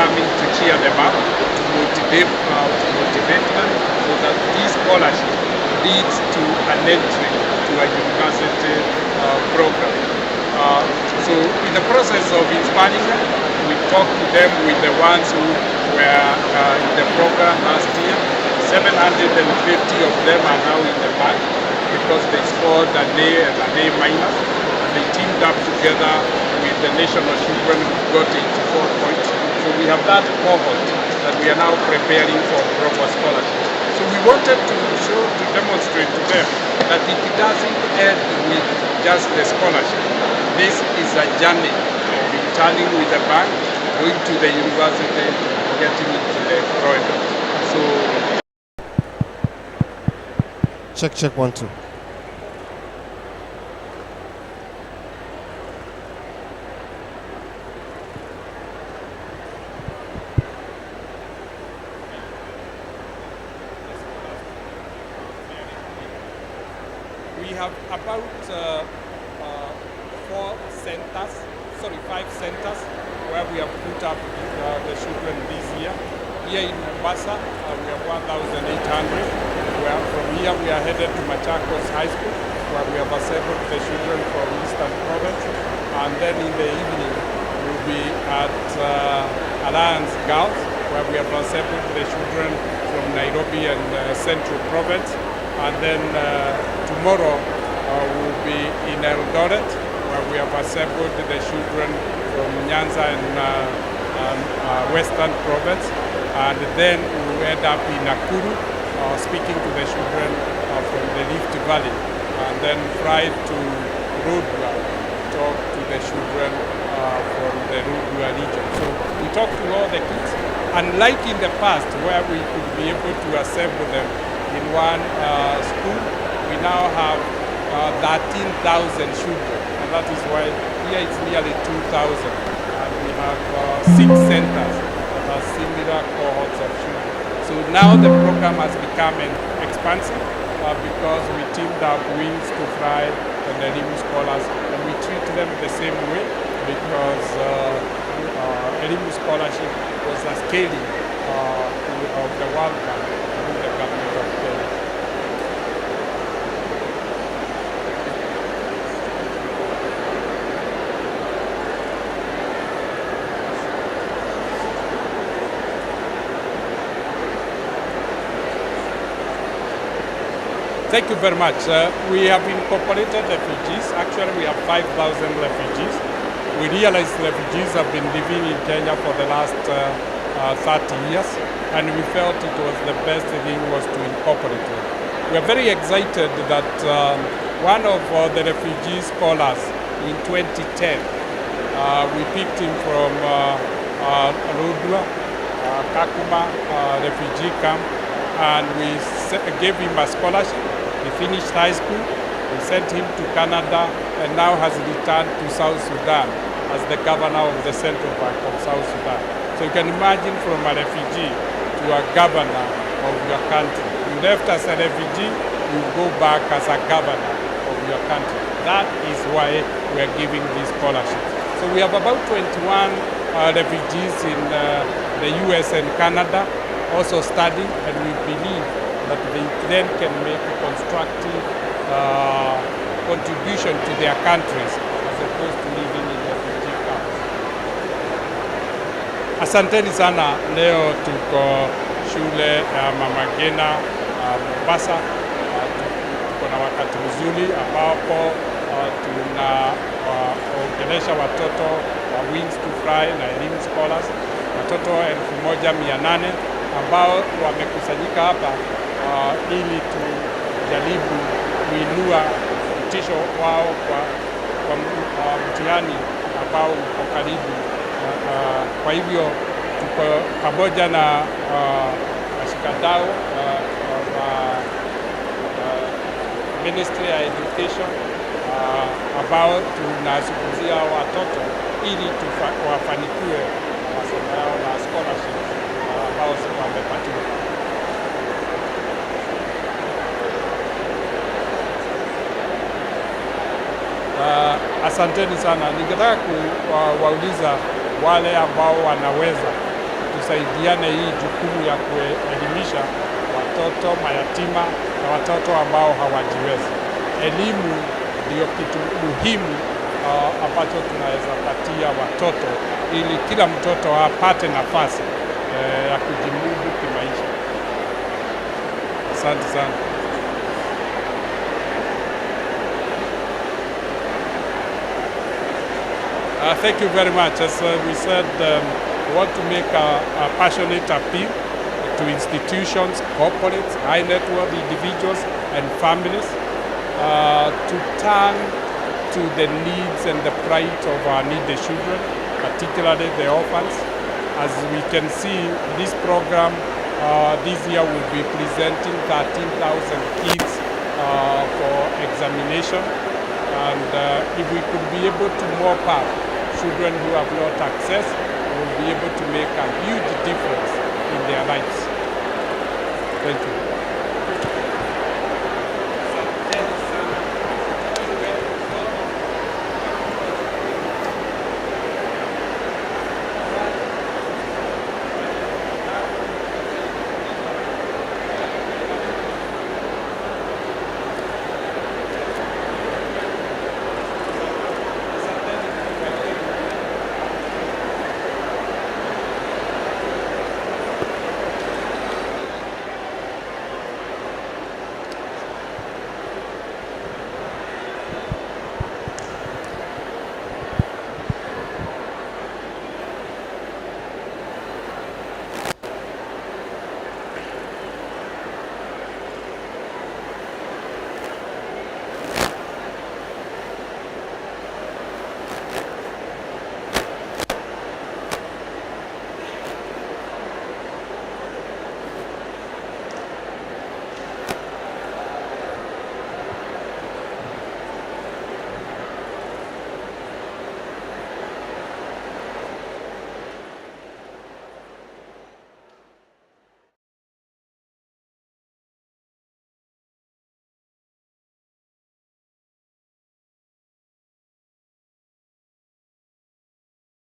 coming to cheer them up, to motivate them, so that this scholarship leads to an entry to a university program. So in the process of inspiring them, we talked to them with the ones who were in the program last year. 750 of them are now in the bank because they scored an A and an A minus. And they teamed up together with the national children who got 84 points. So we have that cohort that we are now preparing for proper scholarship. So we wanted to demonstrate to them that it doesn't end with just the scholarship. This is a journey of returning with the bank, going to the university, getting into the program. So check 1 2. we have about 5 centers where we have put up the children this year. Here in Mombasa, we have 1,800. From here we are headed to Machakos High School, where we have assembled the children from Eastern Province. And then in the evening, we'll be at Alliance Girls, where we have assembled the children from Nairobi and Central Province. And then tomorrow we'll be in Eldoret, where we have assembled the children from Nyanza and Western Province. And then we will end up in Nakuru, speaking to the children from the Rift Valley. And then fly to Rodua, talk to the children from the Rodua region. So we talk to all the kids. Unlike in the past, where we could be able to assemble them in one school, we now have 13,000 children. And that is why here it's nearly 2,000. And we have 6 centers that are similar cohorts of children. So now the program has become expansive because we teamed up Wings to Fly and the Elimu Scholars, and we treat them the same way because Elimu Scholarship was a scaling of the World Bank through the government of Kenya. Thank you very much. We have incorporated refugees. Actually, we have 5,000 refugees. We realize refugees have been living in Kenya for the last 30 years, and we felt it was the best thing was to incorporate them. We are very excited that one of the refugee scholars in 2010, we picked him from Rodua, Kakuma refugee camp, and we gave him a scholarship. He finished high school, we sent him to Canada, and now has returned to South Sudan as the governor of the Central Bank of South Sudan. So you can imagine from a refugee to a governor of your country. You left as a refugee, you go back as a governor of your country. That is why we are giving these scholarships. So we have about 21 refugees in the US and Canada also studying, and we believe that they then can make a constructive contribution to their countries as opposed to living in refugee camps. Asanteni sana. Leo tuko shule ya Mama Ngina Mombasa. Tuko na wakati mzuri ambapo tunaongelesha watoto wa Wings to Fly na Elimu Scholars, watoto 1,800 ambao wamekusanyika hapa ili tujaribu kuinua mtisho wao kwa mtihani ambao uko karibu. Kwa hivyo tuko pamoja na washikadau wa Ministry ya Education ambao tunazungumzia watoto ili wafanikiwe masomo yao na scholarship ambao wamepatiwa. Asanteni sana. Ningetaka kuwauliza wale ambao wanaweza tusaidiane hii jukumu ya kuelimisha watoto mayatima na watoto ambao hawajiwezi. Elimu ndio kitu muhimu ambacho tunaweza patia watoto ili kila mtoto apate nafasi ya kujimudu kimaisha. Asante sana. Thank you very much. As we said, we want to make a passionate appeal to institutions, corporates, high net worth individuals and families to turn to the needs and the plight of our needy children, particularly the orphans. As we can see, this program this year will be presenting 13,000 kids for examination. And if we could be able to mop up children who have not access, we will be able to make a huge difference in their lives. Thank you.